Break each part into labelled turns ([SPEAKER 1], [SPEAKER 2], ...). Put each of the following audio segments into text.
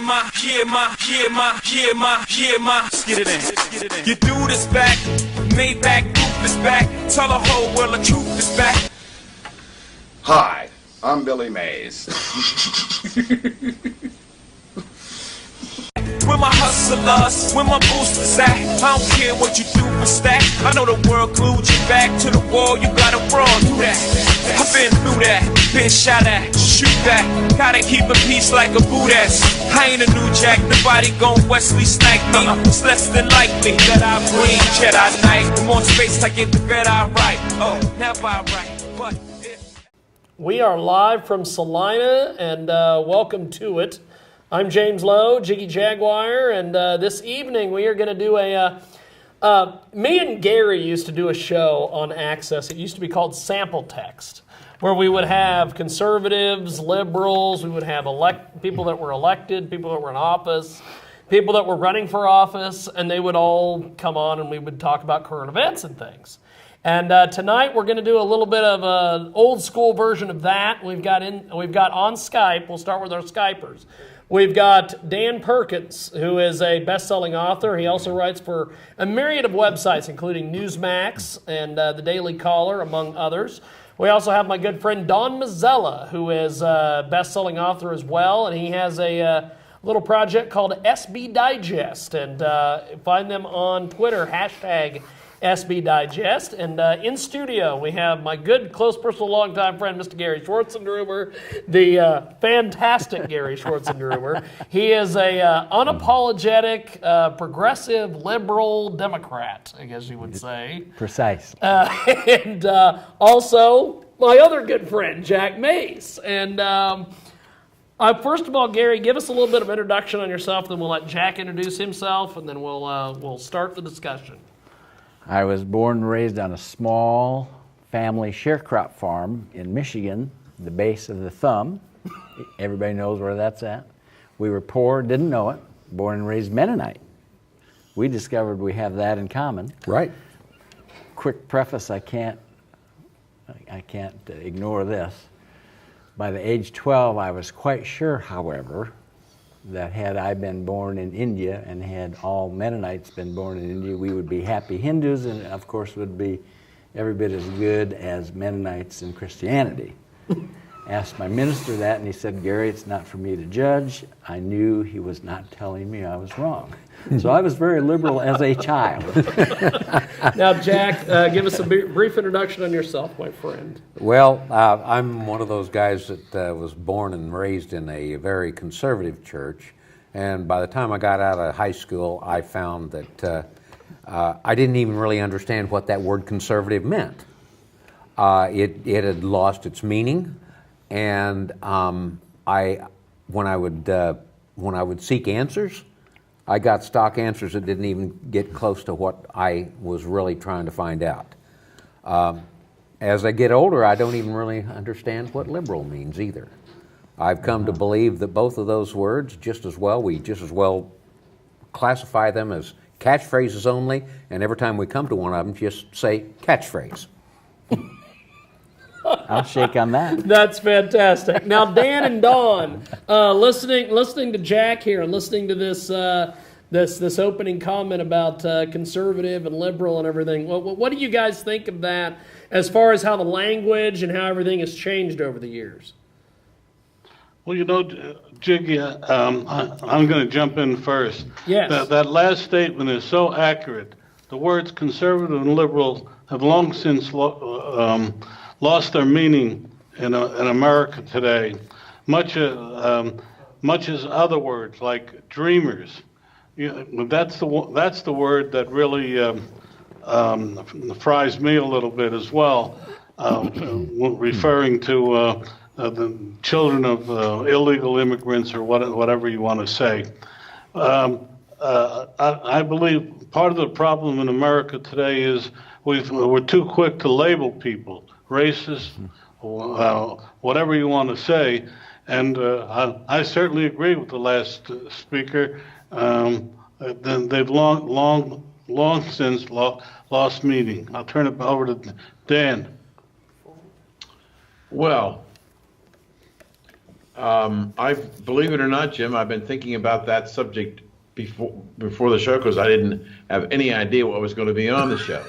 [SPEAKER 1] Let's get it in. You do this back, made back, proof is back. Tell the whole world the truth is back.
[SPEAKER 2] Hi, I'm Billy Mays.
[SPEAKER 1] Where my hustlers, where my boosters at? I don't care what you do for stack. I know the world glued you back to the wall. You gotta run through that. I've been through that, been shot at, shoot that. Gotta keep the peace like a Buddhist. I ain't a new jack, nobody gon' Wesley snipe me. It's less than likely that I bring Jedi Knight. The more space I get, the better I write. Oh, never I write, but
[SPEAKER 3] we are live from Salina, and welcome to it. I'm James Lowe, Jiggy Jaguar, and this evening we are going to do me and Gary used to do a show on Access. It used to be called Sample Text, where we would have conservatives, liberals, we would have people that were elected, people that were in office, people that were running for office, and they would all come on and we would talk about current events and things. And tonight we're going to do a little bit of an old school version of that. We've got on Skype. We'll start with our Skypers. We've got Dan Perkins, who is a best-selling author. He also writes for a myriad of websites, including Newsmax and the Daily Caller, among others. We also have my good friend Don Mazzella, who is a best-selling author as well, and he has a little project called SB Digest. And find them on Twitter, hashtag SB Digest. And in studio, we have my good, close, personal, longtime friend, Mr. Gary Schwartzendruber, the fantastic Gary Schwartzendruber. He is a unapologetic, progressive, liberal Democrat, I guess you would say.
[SPEAKER 4] Precise.
[SPEAKER 3] And also, my other good friend, Jack Mace. And first of all, Gary, give us a little bit of introduction on yourself, then we'll let Jack introduce himself, and then we'll start the discussion.
[SPEAKER 4] I was born and raised on a small family sharecrop farm in Michigan, the base of the thumb. Everybody knows where that's at. We were poor, didn't know it, born and raised Mennonite. We discovered we have that in common.
[SPEAKER 5] Right.
[SPEAKER 4] Quick preface, I can't ignore this. By the age 12, I was quite sure, however, that had I been born in India and had all Mennonites been born in India, we would be happy Hindus and, of course, would be every bit as good as Mennonites in Christianity. Asked my minister that, and he said, Gary, it's not for me to judge. I knew he was not telling me I was wrong. So I was very liberal as a child.
[SPEAKER 3] Now, Jack, give us a brief introduction on yourself, my friend.
[SPEAKER 5] Well, I'm one of those guys that was born and raised in a very conservative church, and by the time I got out of high school, I found that I didn't even really understand what that word conservative meant. It had lost its meaning, and when I would seek answers, I got stock answers that didn't even get close to what I was really trying to find out. As I get older, I don't even really understand what liberal means either. I've come to believe that both of those words we just as well classify them as catchphrases only, and every time we come to one of them, just say catchphrase.
[SPEAKER 4] I'll shake on that.
[SPEAKER 3] That's fantastic. Now, Dan and Dawn, listening to Jack here and listening to this opening comment about conservative and liberal and everything, what do you guys think of that as far as how the language and how everything has changed over the years?
[SPEAKER 6] Well, Jiggy, I'm going to jump in first.
[SPEAKER 3] Yes.
[SPEAKER 6] That last statement is so accurate. The words conservative and liberal have long since lost their meaning in America today, much as other words like dreamers. That's the word that really fries me a little bit as well, referring to the children of illegal immigrants or whatever you want to say. I believe part of the problem in America today is we're too quick to label people racist, whatever you want to say, and I certainly agree with the last speaker. They've long since lost meaning. I'll turn it over to Dan.
[SPEAKER 7] Well, I believe it or not, Jim, I've been thinking about that subject before the show because I didn't have any idea what was going to be on the show.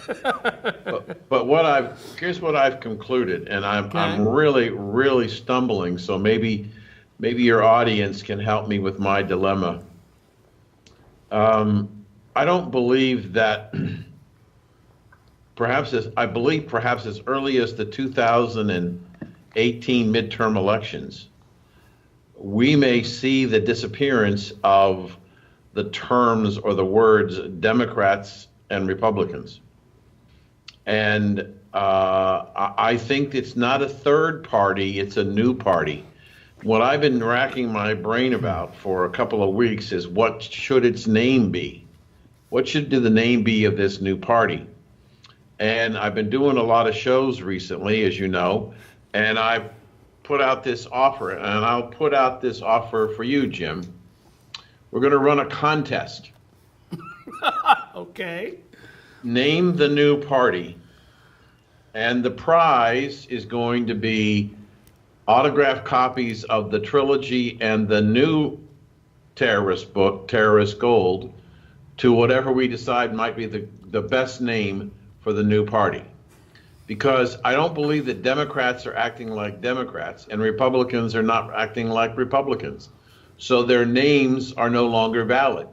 [SPEAKER 7] but here's what I've concluded, and I'm really stumbling. So maybe your audience can help me with my dilemma. I don't believe that. I believe perhaps as early as the 2018 midterm elections, we may see the disappearance of the terms or the words Democrats and Republicans. And I think it's not a third party, it's a new party. What I've been racking my brain about for a couple of weeks is what should its name be? What should the name be of this new party? And I've been doing a lot of shows recently, as you know, and I put out this offer, and I'll put out this offer for you, Jim. We're going to run a contest.
[SPEAKER 3] Okay.
[SPEAKER 7] Name the new party, and the prize is going to be autographed copies of the trilogy and the new terrorist book, Terrorist Gold, to whatever we decide might be the best name for the new party. Because I don't believe that Democrats are acting like Democrats and Republicans are not acting like Republicans. So their names are no longer valid.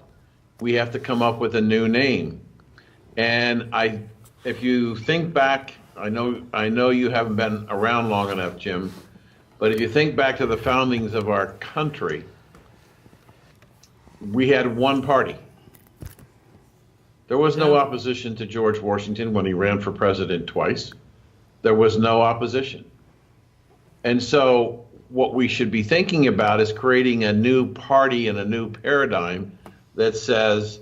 [SPEAKER 7] We have to come up with a new name. And if you think back, I know you haven't been around long enough, Jim, but if you think back to the foundings of our country, we had one party. There was no opposition to George Washington when he ran for president twice. There was no opposition. And so what we should be thinking about is creating a new party and a new paradigm that says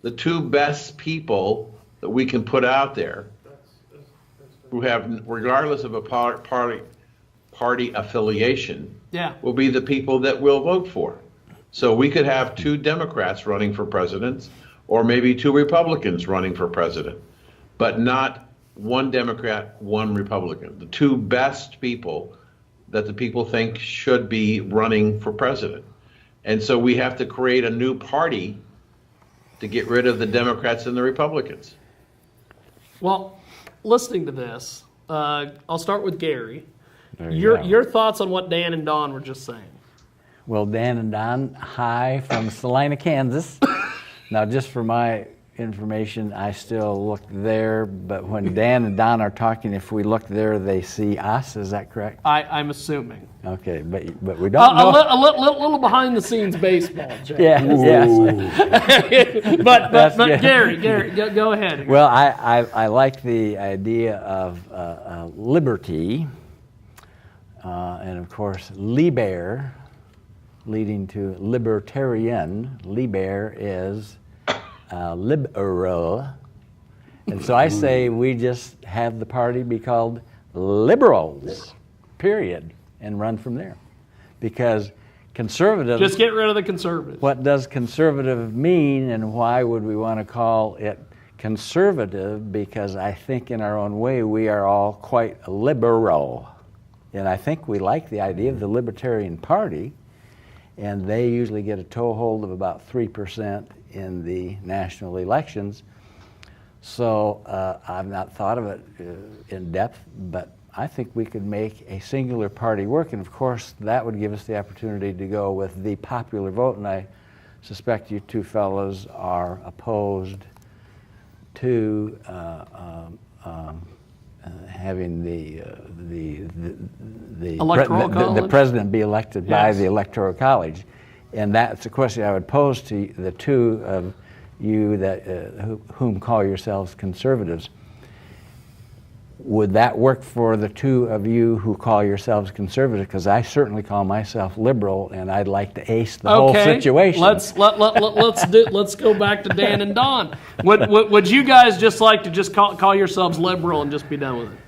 [SPEAKER 7] the two best people that we can put out there who have, regardless of a party affiliation, will be the people that we'll vote for. So we could have two Democrats running for president, or maybe two Republicans running for president, but not one Democrat, one Republican. The two best people that the people think should be running for president. And so we have to create a new party to get rid of the Democrats and the Republicans.
[SPEAKER 3] Well, listening to this, I'll start with Gary.
[SPEAKER 4] Your
[SPEAKER 3] Your thoughts on what Dan and Don were just saying.
[SPEAKER 4] Well, Dan and Don, hi from Salina, Kansas. Now, just for my information, I still look there, but when Dan and Don are talking, if we look there, they see us. Is that correct?
[SPEAKER 3] I'm assuming.
[SPEAKER 4] Okay, but we don't know.
[SPEAKER 3] A little behind the scenes baseball, Jay.
[SPEAKER 4] Yes.
[SPEAKER 3] but Gary, go ahead.
[SPEAKER 4] Well, I like the idea of liberty, and of course, liber, leading to libertarian. Liber is liberal. And so I say we just have the party be called liberals, period, and run from there. Because conservative...
[SPEAKER 3] Just get rid of the conservatives.
[SPEAKER 4] What does conservative mean, and why would we want to call it conservative? Because I think in our own way we are all quite liberal. And I think we like the idea of the Libertarian Party, and they usually get a toehold of about 3% in the national elections. So I've not thought of it in depth, but I think we could make a singular party work, and of course that would give us the opportunity to go with the popular vote, and I suspect you two fellows are opposed to having the president be elected by the Electoral College. And that's a question I would pose to the two of you that whom call yourselves conservatives. Would that work for the two of you who call yourselves conservative? Because I certainly call myself liberal, and I'd like to ace the whole situation.
[SPEAKER 3] Let's go back to Dan and Don. Would you guys just like to just call yourselves liberal and just be done with it?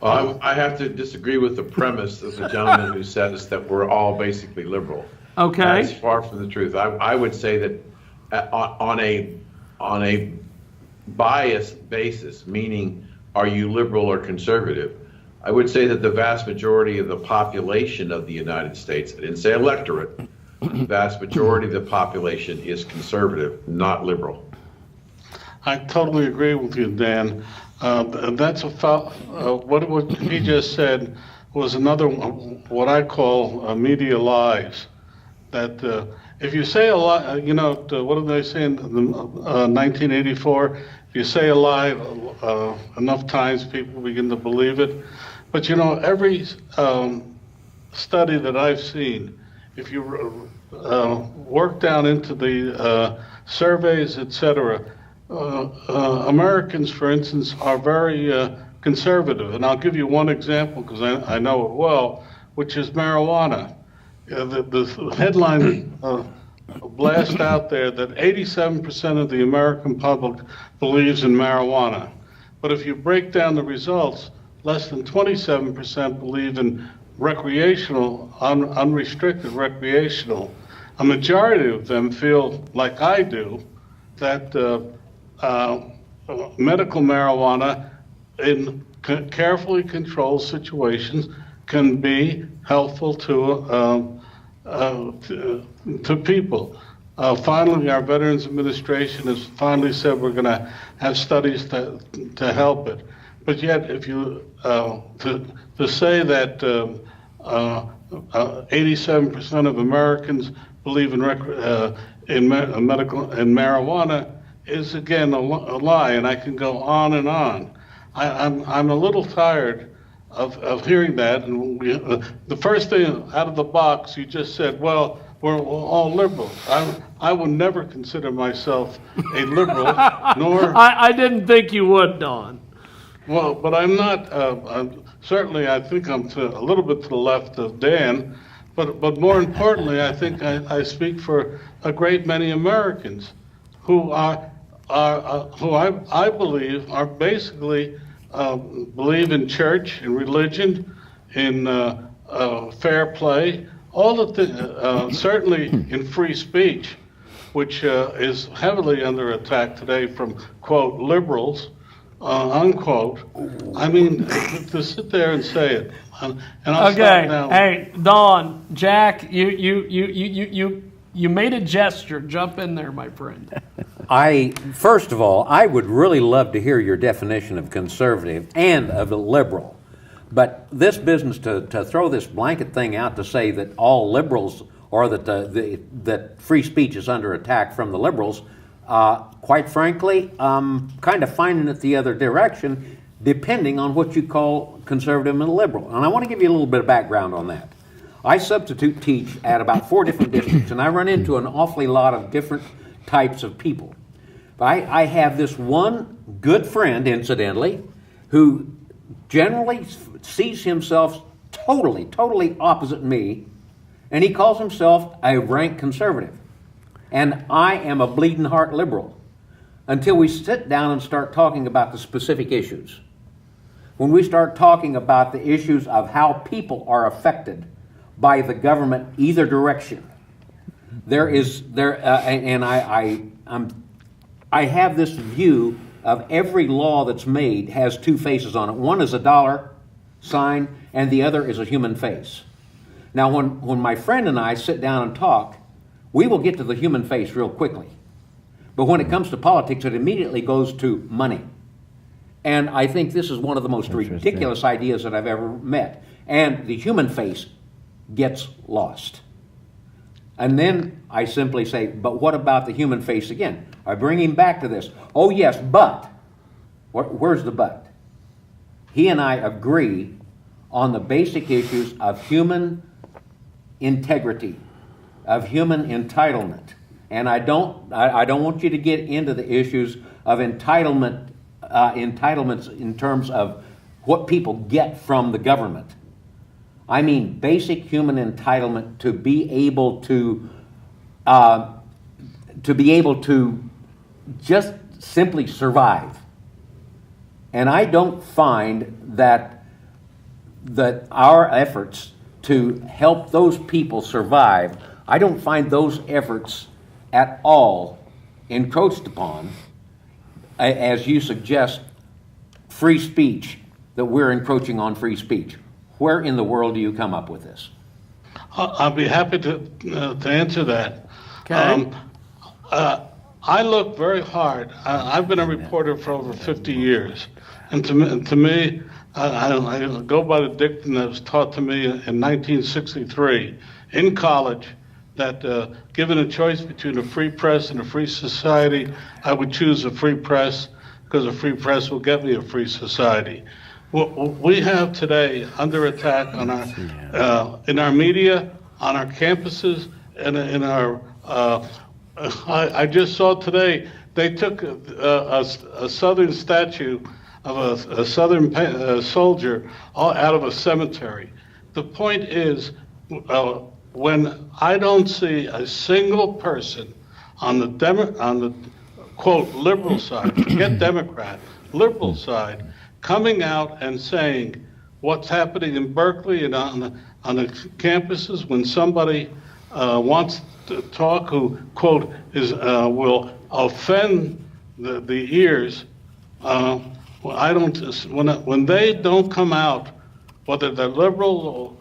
[SPEAKER 7] Well, I have to disagree with the premise of the gentleman who says that we're all basically liberal.
[SPEAKER 3] Okay.
[SPEAKER 7] That's far from the truth. I would say that on a biased basis, meaning are you liberal or conservative, I would say that the vast majority of the population of the United States, I didn't say electorate, the vast majority of the population is conservative, not liberal.
[SPEAKER 6] I totally agree with you, Dan. That's what he just said was another what I call media lies. That if you say a lie, what did they say in 1984? If you say a lie enough times, people begin to believe it. But every study that I've seen, if you work down into the surveys, etc., Americans, for instance, are very conservative. And I'll give you one example because I know it well, which is marijuana. The headline blast out there that 87% of the American public believes in marijuana. But if you break down the results, less than 27% believe in recreational, unrestricted recreational. A majority of them feel like I do, that medical marijuana in carefully controlled situations can be helpful to people. Finally, our Veterans Administration has finally said we're going to have studies to help it. But yet, if you to say that 87% of Americans believe in medical and marijuana is again a lie, and I can go on and on. I'm a little tired of hearing that. And the first thing out of the box, you just said, well, we're all liberals. I would never consider myself a liberal, nor...
[SPEAKER 3] I didn't think you would, Don.
[SPEAKER 6] Well, but I'm not, certainly I think I'm a little bit to the left of Dan, but more importantly, I think I speak for a great many Americans who I believe are basically believe in church, in religion, in fair play, all the things, certainly in free speech, which is heavily under attack today from, quote, liberals, unquote. I mean, to sit there and say it. And I'll stop now.
[SPEAKER 3] Hey, Don, Jack, you made a gesture. Jump in there, my friend.
[SPEAKER 5] First of all, I would really love to hear your definition of conservative and of liberal. But this business to throw this blanket thing out to say that all liberals or that that free speech is under attack from the liberals, quite frankly, I'm kind of finding it the other direction, depending on what you call conservative and liberal. And I want to give you a little bit of background on that. I substitute teach at about 4 different districts, and I run into an awfully lot of different types of people. I have this one good friend, incidentally, who generally sees himself totally opposite me, and he calls himself a rank conservative. And I am a bleeding heart liberal until we sit down and start talking about the specific issues. When we start talking about the issues of how people are affected by the government either direction, I have this view of every law that's made has 2 faces on it. One is a dollar sign, and the other is a human face. Now, when my friend and I sit down and talk, we will get to the human face real quickly. But when it comes to politics, it immediately goes to money. And I think this is one of the most ridiculous ideas that I've ever met. And the human face gets lost. And then I simply say, but what about the human face again? I bring him back to this. Oh yes, but. Where's the but? He and I agree on the basic issues of human integrity, of human entitlement. And I don't want you to get into the issues of entitlements in terms of what people get from the government. I mean basic human entitlement to be able to just simply survive. And I don't find that our efforts to help those people survive, I don't find those efforts at all encroached upon, as you suggest, free speech that we're encroaching on free speech. Where in the world do you come up with this?
[SPEAKER 6] I'll be happy to answer that.
[SPEAKER 3] Okay.
[SPEAKER 6] I look very hard. I've been a reporter for over 50 years, and to me, I go by the dictum that was taught to me in 1963 in college, that given a choice between a free press and a free society, I would choose a free press, because a free press will get me a free society. What we have today under attack on our in our media, on our campuses, and in our I just saw today they took a southern statue of a southern soldier out of a cemetery. The point is, when I don't see a single person on the quote liberal side, forget Democrat, liberal side, coming out and saying what's happening in Berkeley and on the campuses when somebody wants to talk who quote is will offend the ears. I don't when they don't come out, whether they're liberal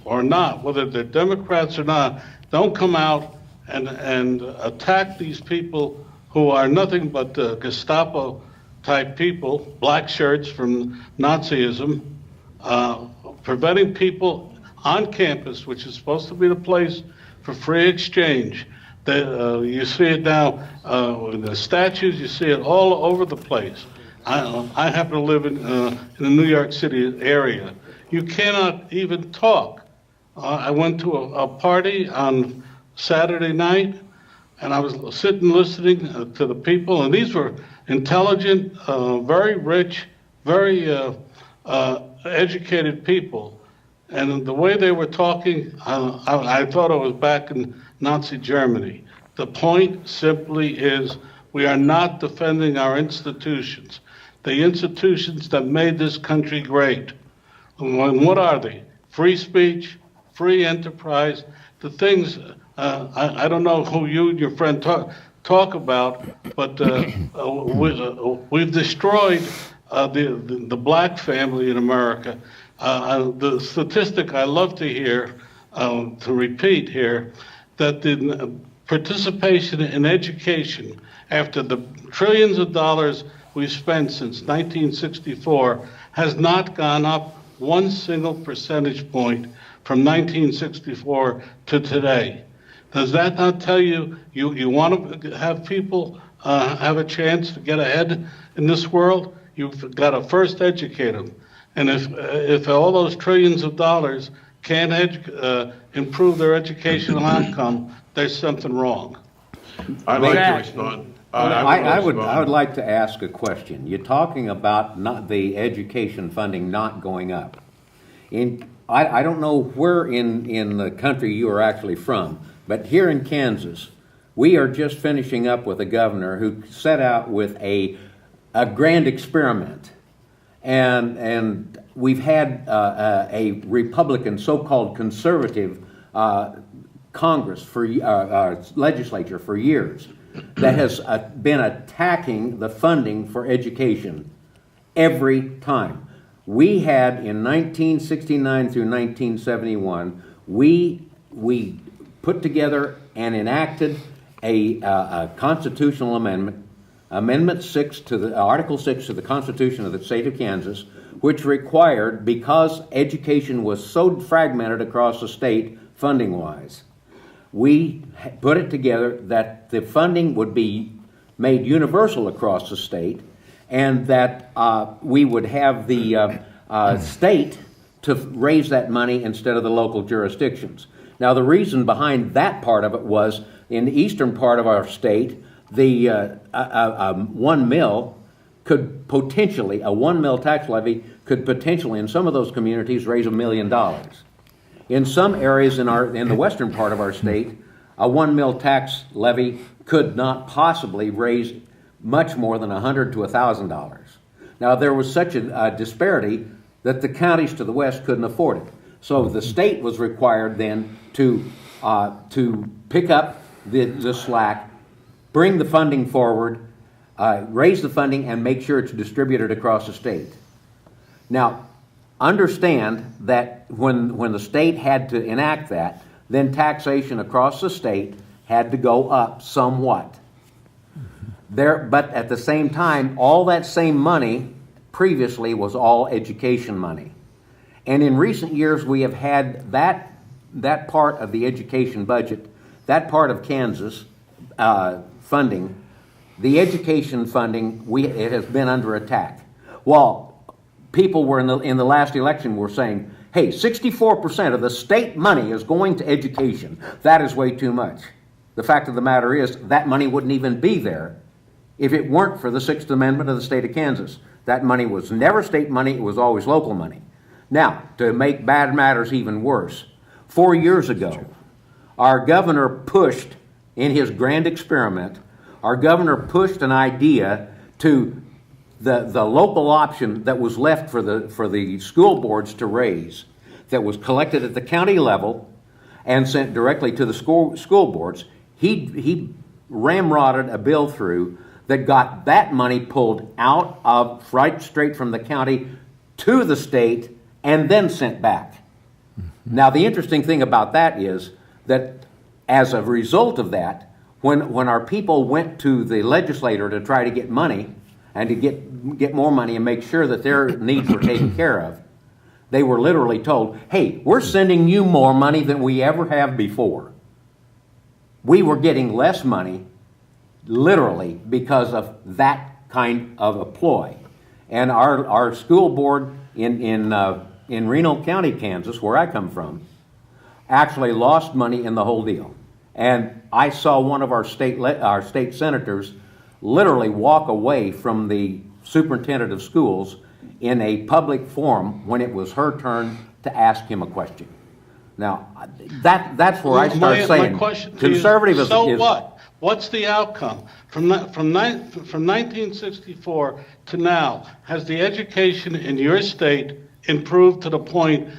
[SPEAKER 6] or not, whether they're Democrats or not, don't come out and attack these people who are nothing but Gestapo type people, black shirts from Nazism, preventing people on campus, which is supposed to be the place for free exchange. You see it now in the statues, you see it all over the place. I happen to live in the New York City area. You cannot even talk. I went to a party on Saturday night, and I was sitting listening to the people, and these were intelligent, very rich, very educated people. And the way they were talking, I thought I was back in Nazi Germany. The point simply is we are not defending our institutions, the institutions that made this country great. And what are they? Free speech, free enterprise, the things, I don't know who you and your friend talk about, but we've destroyed the black family in America. The statistic I love to hear, to repeat here, that the participation in education, after the trillions of dollars we've spent since 1964, has not gone up one single percentage point from 1964 to today. Does that not tell you you want to have people have a chance to get ahead in this world? You've got to first educate them. And if all those trillions of dollars can't improve their educational outcome, there's something wrong.
[SPEAKER 7] I'd like to respond.
[SPEAKER 5] I would like to ask a question. You're talking about not the education funding not going up. I don't know where in the country you are actually from, but here in Kansas, we are just finishing up with a governor who set out with a grand experiment. And we've had a Republican, so-called conservative Congress legislature for years that has been attacking the funding for education every time. We had in 1969 through 1971, we put together and enacted a constitutional amendment, Amendment 6 to the Article 6 of the Constitution of the state of Kansas, which required, because education was so fragmented across the state funding-wise, we put it together that the funding would be made universal across the state, and that we would have the state to raise that money instead of the local jurisdictions. Now, the reason behind that part of it was, in the eastern part of our state, the 1 mil could potentially, a 1 mil tax levy could potentially, in some of those communities, raise $1 million. In some areas in the western part of our state, a 1 mil tax levy could not possibly raise much more than $100 to $1,000. Now, there was such a disparity that the counties to the west couldn't afford it. So the state was required then to pick up the slack, bring the funding forward, raise the funding, and make sure it's distributed across the state. Now, understand that when the state had to enact that, then taxation across the state had to go up somewhat. But at the same time, all that same money previously was all education money. And in recent years, we have had that part of the education budget, that part of Kansas funding, the education funding, it has been under attack. Well, people were in the last election were saying, hey, 64% of the state money is going to education. That is way too much. The fact of the matter is that money wouldn't even be there if it weren't for the Sixth Amendment of the state of Kansas. That money was never state money, it was always local money. Now, to make bad matters even worse, 4 years ago, our governor pushed, in his grand experiment, our governor pushed an idea to the local option that was left for the school boards to raise, that was collected at the county level and sent directly to the school boards. He ramrodded a bill through that got that money pulled out of right straight from the county to the state and then sent back. Now, the interesting thing about that is that as a result of that, when our people went to the legislator to try to get money and to get more money and make sure that their needs were taken care of, they were literally told, hey, we're sending you more money than we ever have before. We were getting less money, literally, because of that kind of a ploy. And our school board in Reno County, Kansas, where I come from, actually lost money in the whole deal. And I saw one of our state senators literally walk away from the superintendent of schools in a public forum when it was her turn to ask him a question. Now, that's where I start saying conservative is...
[SPEAKER 6] So what? What's the outcome? From 1964 to now, has the education in your state improved to the point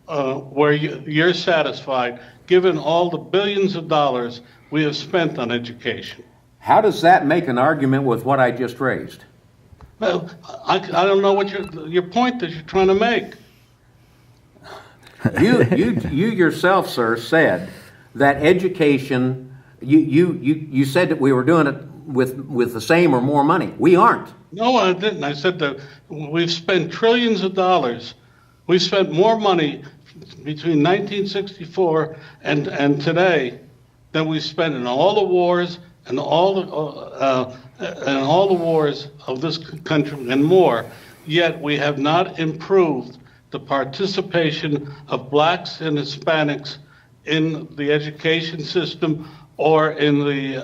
[SPEAKER 6] where you're satisfied, given all the billions of dollars we have spent on education?
[SPEAKER 5] How does that make an argument with what I just raised?
[SPEAKER 6] Well, I don't know what your point that you're trying to make.
[SPEAKER 5] You yourself, sir, said that education. You said that we were doing it with the same or more money. We aren't.
[SPEAKER 6] No, I didn't. I said that we've spent trillions of dollars. We've spent more money between 1964 and today than we spent in all the wars and all the wars of this country and more. Yet we have not improved the participation of blacks and Hispanics in the education system or in the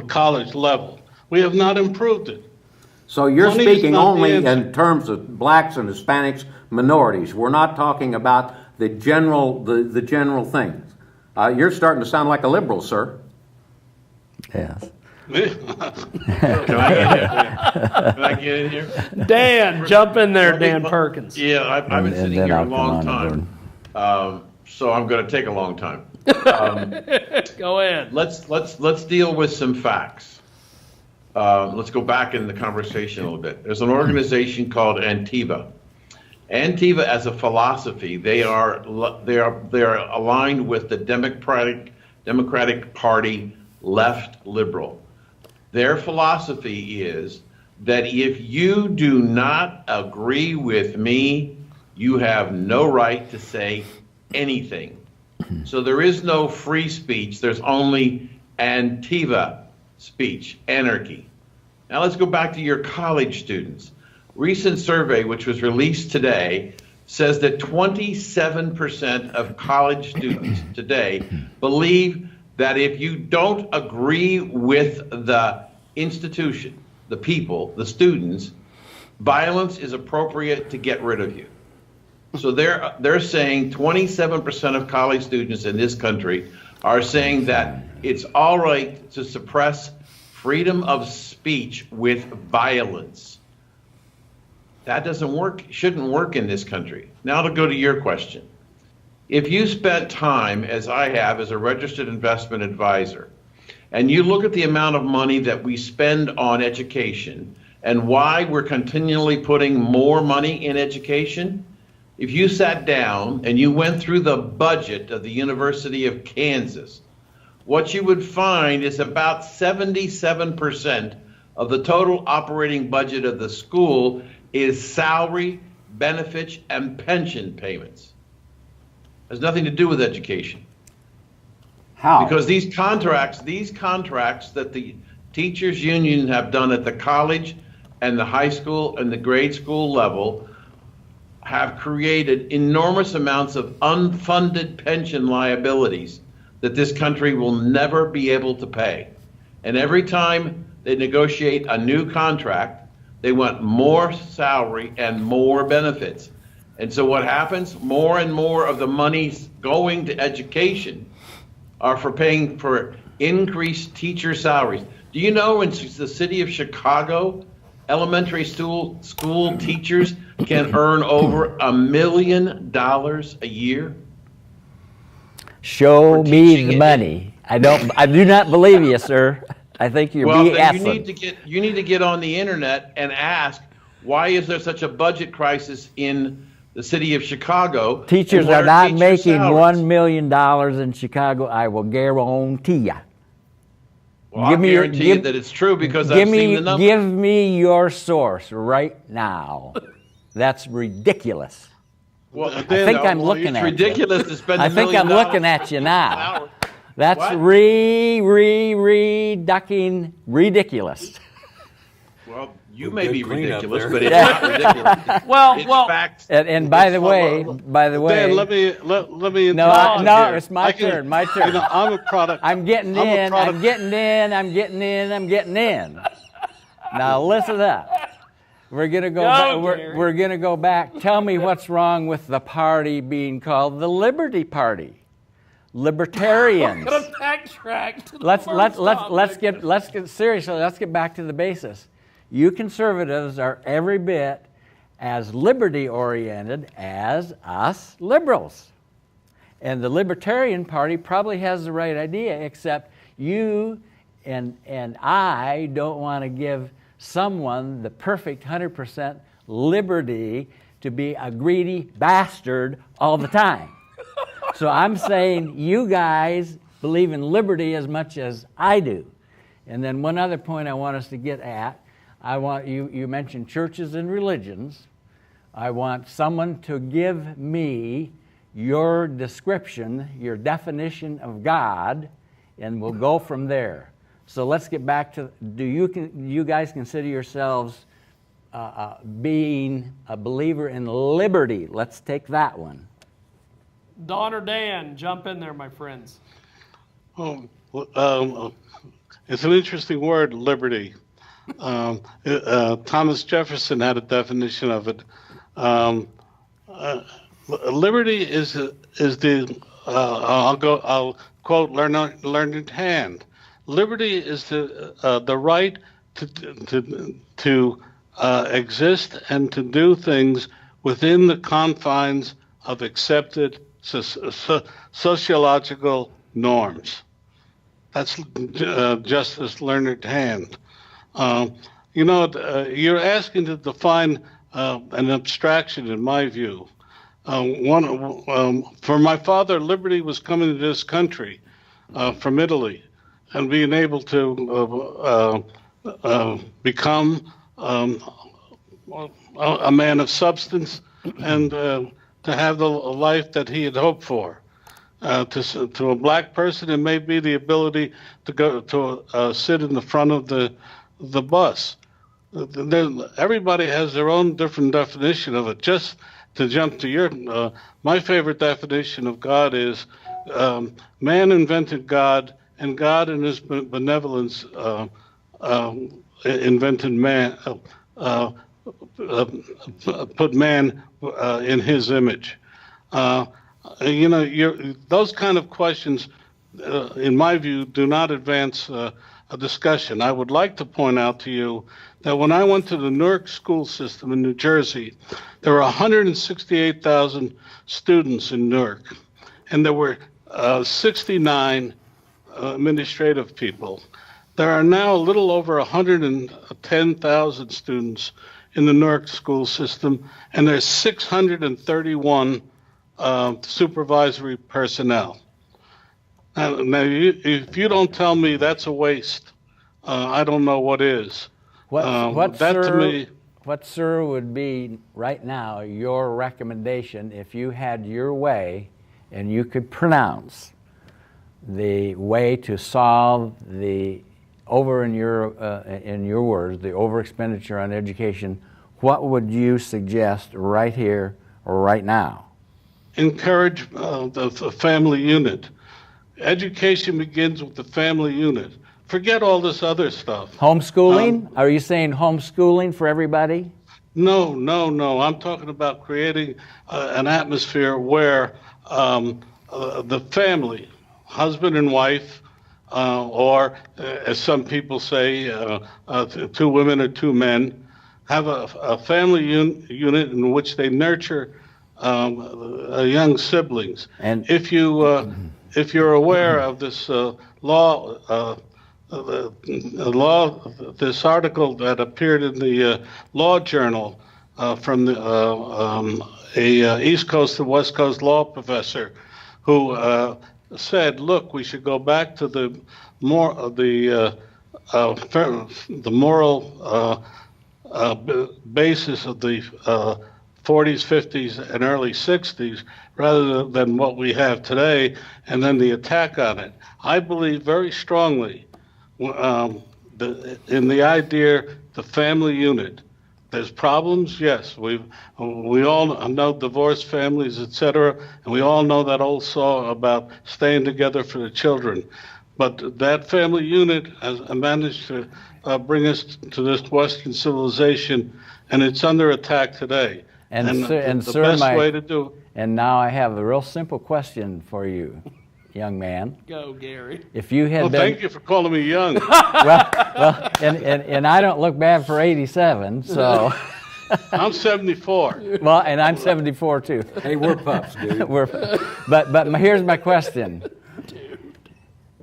[SPEAKER 6] college level. We have not improved it.
[SPEAKER 5] So you're speaking only in terms of blacks and Hispanics, minorities. We're not talking about the general things. You're starting to sound like a liberal, sir.
[SPEAKER 4] Yes.
[SPEAKER 7] Can I get in here?
[SPEAKER 3] Dan, jump in there, Dan Perkins.
[SPEAKER 7] Yeah, I've been sitting here a long time, so I'm going to take a long time.
[SPEAKER 3] Go ahead.
[SPEAKER 7] Let's deal with some facts. Let's go back in the conversation a little bit. There's an organization called Antiva. Antiva, as a philosophy, they are aligned with the Democratic Party left liberal. Their philosophy is that if you do not agree with me, you have no right to say anything. So there is no free speech. There's only Antiva speech, anarchy. Now let's go back to your college students. Recent survey, which was released today, says that 27% of college students today believe that if you don't agree with the institution, the people, the students, violence is appropriate to get rid of you. So they're saying 27% of college students in this country are saying that it's all right to suppress freedom of speech with violence. That doesn't work, shouldn't work in this country. Now to go to your question. If you spent time, as I have, as a registered investment advisor, and you look at the amount of money that we spend on education, and why we're continually putting more money in education? If you sat down and you went through the budget of the University of Kansas, what you would find is about 77% of the total operating budget of the school is salary, benefits, and pension payments. Has nothing to do with education.
[SPEAKER 4] How?
[SPEAKER 7] Because these contracts that the teachers union have done at the college and the high school and the grade school level have created enormous amounts of unfunded pension liabilities that this country will never be able to pay. And every time they negotiate a new contract, they want more salary and more benefits. And so what happens? More and more of the money going to education are for paying for increased teacher salaries. Do you know in the city of Chicago, elementary school teachers can earn over $1 million a year?
[SPEAKER 4] Show me the money. I do not believe you, sir. I think you're
[SPEAKER 7] Well,
[SPEAKER 4] BSing.
[SPEAKER 7] then you need to get on the internet and ask, why is there such a budget crisis in the city of Chicago?
[SPEAKER 4] Teachers
[SPEAKER 7] and what
[SPEAKER 4] are not
[SPEAKER 7] teacher
[SPEAKER 4] making
[SPEAKER 7] salaries?
[SPEAKER 4] $1 million in Chicago. I will guarantee you.
[SPEAKER 7] Well, I guarantee you that it's true because I've seen the numbers.
[SPEAKER 4] Give me your source right now. That's ridiculous.
[SPEAKER 7] Well,
[SPEAKER 4] I think I'm looking at you.
[SPEAKER 7] It's ridiculous to spend
[SPEAKER 4] I
[SPEAKER 7] $1
[SPEAKER 4] think
[SPEAKER 7] million
[SPEAKER 4] I'm looking at you
[SPEAKER 7] an
[SPEAKER 4] now.
[SPEAKER 7] hour.
[SPEAKER 4] That's
[SPEAKER 7] What?
[SPEAKER 4] ducking ridiculous.
[SPEAKER 7] Well, you may be
[SPEAKER 5] cleanup
[SPEAKER 7] ridiculous,
[SPEAKER 5] there.
[SPEAKER 7] but it's not ridiculous.
[SPEAKER 3] Well,
[SPEAKER 7] It's
[SPEAKER 3] well,
[SPEAKER 7] facts.
[SPEAKER 4] And by the way,
[SPEAKER 6] Dan, let me
[SPEAKER 4] no,
[SPEAKER 6] interrupt
[SPEAKER 4] no,
[SPEAKER 6] here.
[SPEAKER 4] it's my turn. My turn.
[SPEAKER 6] You know, I'm a product.
[SPEAKER 4] I'm getting
[SPEAKER 6] I'm a
[SPEAKER 4] in.
[SPEAKER 6] product-
[SPEAKER 4] I'm getting in. I'm getting in. I'm getting in. Now listen up. We're gonna go.
[SPEAKER 3] Go,
[SPEAKER 4] We're gonna go back. Tell me what's wrong with the party being called the Liberty Party, libertarians.
[SPEAKER 3] I'm gonna backtrack to the
[SPEAKER 4] Let's
[SPEAKER 3] first topic.
[SPEAKER 4] get seriously. Let's get back to the basis. You conservatives are every bit as liberty oriented as us liberals. And the Libertarian Party probably has the right idea, except you and I don't want to give someone the perfect 100% liberty to be a greedy bastard all the time. So I'm saying you guys believe in liberty as much as I do. And then one other point I want us to get at, I want you mentioned churches and religions. I want someone to give me your description, your definition of God, and we'll go from there. So let's get back to, do you guys consider yourselves being a believer in liberty? Let's take that one.
[SPEAKER 3] Don or Dan, jump in there, my friends.
[SPEAKER 6] It's an interesting word, liberty. Thomas Jefferson had a definition of it. Liberty is the I'll quote learned hand. Liberty is the right to exist and to do things within the confines of accepted sociological norms. That's Justice Leonard Hand. You're asking to define an abstraction, in my view. For my father, liberty was coming to this country from Italy and being able to become a man of substance and to have the life that he had hoped for. To a black person, it may be the ability to go to sit in the front of the bus. Everybody has their own different definition of it. Just to jump to your, my favorite definition of God is man invented God, and God in his benevolence invented man, put man in his image. Those kind of questions, in my view, do not advance a discussion. I would like to point out to you that when I went to the Newark school system in New Jersey, there were 168,000 students in Newark, and there were 69 administrative people. There are now a little over 110,000 students in the Newark school system, and there's 631 supervisory personnel. Now if you don't tell me that's a waste, I don't know what is.
[SPEAKER 4] What,
[SPEAKER 6] That
[SPEAKER 4] sir,
[SPEAKER 6] to me,
[SPEAKER 4] what, sir, would be right now your recommendation if you had your way and you could pronounce the way to solve the in your words, the over expenditure on education? What would you suggest right here or right now?
[SPEAKER 6] encourage the family unit. Education begins with the family unit. Forget all this other stuff.
[SPEAKER 4] Homeschooling? Are you saying homeschooling for everybody?
[SPEAKER 6] No. I'm talking about creating an atmosphere where the family, husband and wife, or as some people say, 2 women or 2 men, have a family unit in which they nurture young siblings.
[SPEAKER 4] And
[SPEAKER 6] if you're aware of this this article that appeared in the Law Journal from a East Coast and West Coast law professor who said, "Look, we should go back to the moral basis of the 40s, 50s, and early 60s, rather than what we have today, and then the attack on it." I believe very strongly in the idea, the family unit. There's problems, yes. We all know divorced families, etc., and we all know that old song about staying together for the children. But that family unit has managed to bring us to this Western civilization, and it's under attack today.
[SPEAKER 4] And
[SPEAKER 6] the
[SPEAKER 4] sir,
[SPEAKER 6] best way to do.
[SPEAKER 4] And now I have a real simple question for you, young man.
[SPEAKER 3] Go, Gary.
[SPEAKER 4] If you had been,
[SPEAKER 6] Thank you for calling me young.
[SPEAKER 4] well, and I don't look bad for 87, so.
[SPEAKER 6] I'm 74.
[SPEAKER 4] Well, and I'm 74 too.
[SPEAKER 5] Hey, we're pups, dude.
[SPEAKER 4] But here's my question.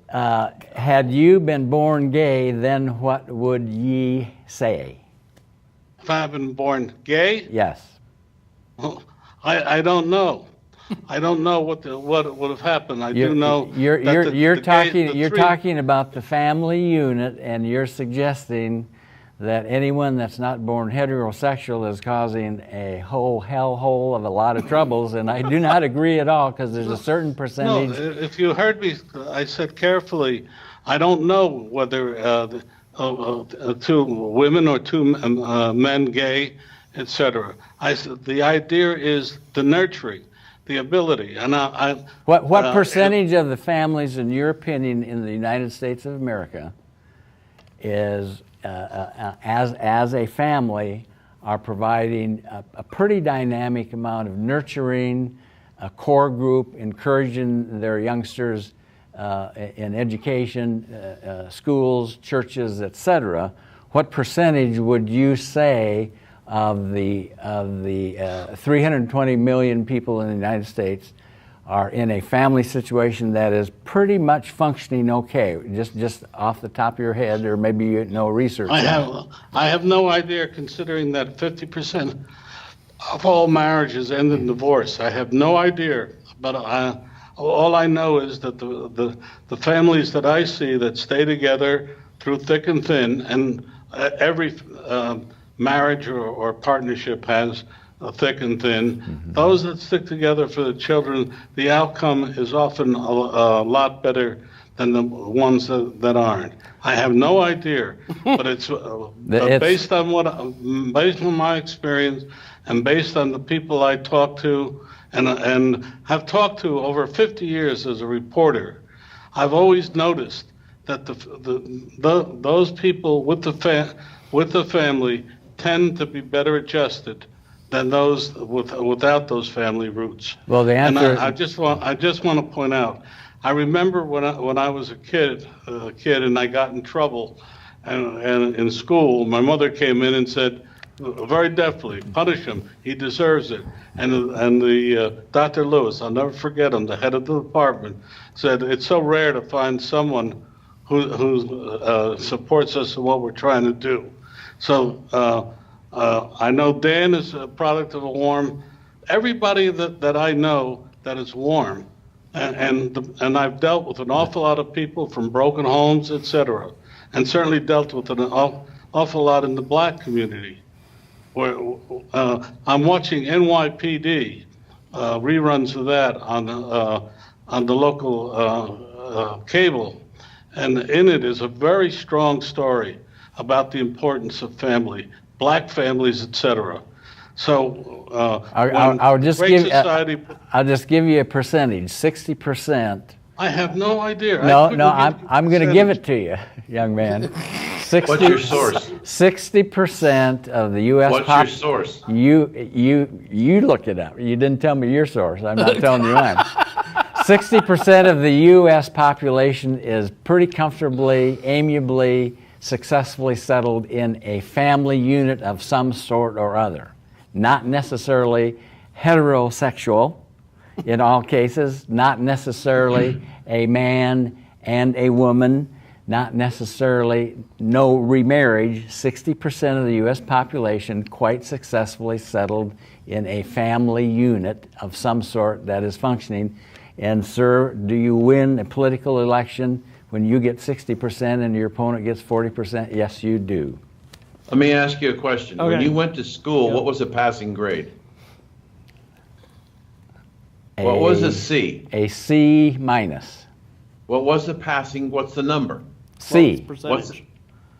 [SPEAKER 4] Had you been born gay, then what would ye say?
[SPEAKER 6] If I've been born gay,
[SPEAKER 4] Yes.
[SPEAKER 6] I don't know. I don't know what would have happened. I do know
[SPEAKER 4] You're talking about the family unit, and you're suggesting that anyone that's not born heterosexual is causing a whole hellhole of a lot of troubles, and I do not agree at all, because there's a certain percentage.
[SPEAKER 6] No, if you heard me, I said carefully, I don't know whether 2 women or 2 men gay, etc. The idea is the nurturing, the ability, and
[SPEAKER 4] What percentage of the families, in your opinion, in the United States of America, is as a family are providing a pretty dynamic amount of nurturing, a core group, encouraging their youngsters in education, schools, churches, etc. What percentage would you say of the 320 million people in the United States are in a family situation that is pretty much functioning okay? Just off the top of your head, or maybe you know research.
[SPEAKER 6] I have no idea, considering that 50% of all marriages end in divorce. I have no idea, but all I know is that the families that I see that stay together through thick and thin, and every marriage or partnership has thick and thin. Mm-hmm. Those that stick together for the children, the outcome is often a lot better than the ones that aren't. I have no idea, but it's based on my experience, and based on the people I talk to and have talked to over 50 years as a reporter. I've always noticed that those people with the family tend to be better adjusted than those without those family roots.
[SPEAKER 4] Well, the answer.
[SPEAKER 6] And I just want to point out. I remember when I was a kid, and I got in trouble, and in school, my mother came in and said, very deftly, "Punish him. He deserves it." And the Dr. Lewis, I'll never forget him, the head of the department, said, "It's so rare to find someone who supports us in what we're trying to do. So I know Dan is a product of a warm. Everybody that I know that is warm, and I've dealt with an awful lot of people from broken homes, etc., and certainly dealt with an awful lot in the black community. Where I'm watching NYPD reruns of that on the local cable, and in it is a very strong story about the importance of family, black families, etc. So
[SPEAKER 4] I'll just give you a percentage. 60%.
[SPEAKER 6] I have no idea.
[SPEAKER 4] No, I'm going to give it to you, young man.
[SPEAKER 7] What's your source?
[SPEAKER 4] 60% of the U.S.
[SPEAKER 7] What's your source?
[SPEAKER 4] You looked it up. You didn't tell me your source. I'm not telling you mine. 60% of the U.S. population is pretty comfortably, amiably, successfully settled in a family unit of some sort or other. Not necessarily heterosexual in all cases, not necessarily a man and a woman, not necessarily no remarriage. 60% of the U.S. population quite successfully settled in a family unit of some sort that is functioning. And sir, do you win a political election when you get 60% and your opponent gets 40%? Yes, you do.
[SPEAKER 7] Let me ask you a question.
[SPEAKER 3] Okay.
[SPEAKER 7] When you went to school, what was a passing grade? What was a C?
[SPEAKER 4] A C minus.
[SPEAKER 7] What was the passing? What's the number?
[SPEAKER 4] C.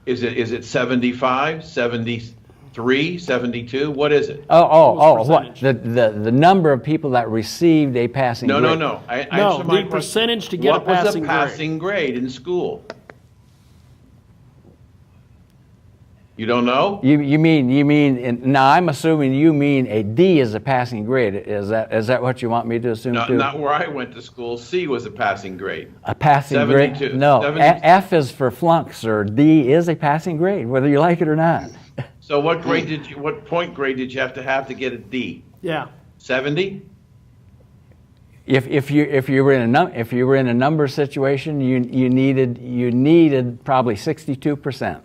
[SPEAKER 7] Is it 75, 73, 72? What is it?
[SPEAKER 4] What? The number of people that received a passing grade.
[SPEAKER 7] No.
[SPEAKER 3] No,
[SPEAKER 7] Answer my
[SPEAKER 3] the
[SPEAKER 7] question.
[SPEAKER 3] percentage to get a
[SPEAKER 7] What was
[SPEAKER 3] passing
[SPEAKER 7] a
[SPEAKER 3] grade.
[SPEAKER 7] passing grade in school? You don't know?
[SPEAKER 4] You mean now I'm assuming you mean a D is a passing grade. Is that what you want me to assume
[SPEAKER 7] No,
[SPEAKER 4] too?
[SPEAKER 7] not where I went to school. C was a passing grade.
[SPEAKER 4] A passing
[SPEAKER 7] 72.
[SPEAKER 4] grade? No.
[SPEAKER 7] 72.
[SPEAKER 4] F is for flunks, or D is a passing grade, whether you like it or not.
[SPEAKER 7] So what point grade did you have to get a D?
[SPEAKER 3] Yeah.
[SPEAKER 7] 70?
[SPEAKER 4] If you were in a number situation, you needed probably 62%.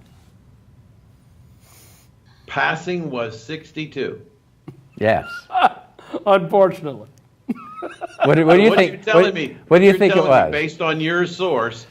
[SPEAKER 7] Passing was 62.
[SPEAKER 4] Yes.
[SPEAKER 3] Unfortunately.
[SPEAKER 4] What do you think?
[SPEAKER 7] You're telling me,
[SPEAKER 4] What do you
[SPEAKER 7] you're
[SPEAKER 4] think it
[SPEAKER 7] telling me,
[SPEAKER 4] was?
[SPEAKER 7] based on your source,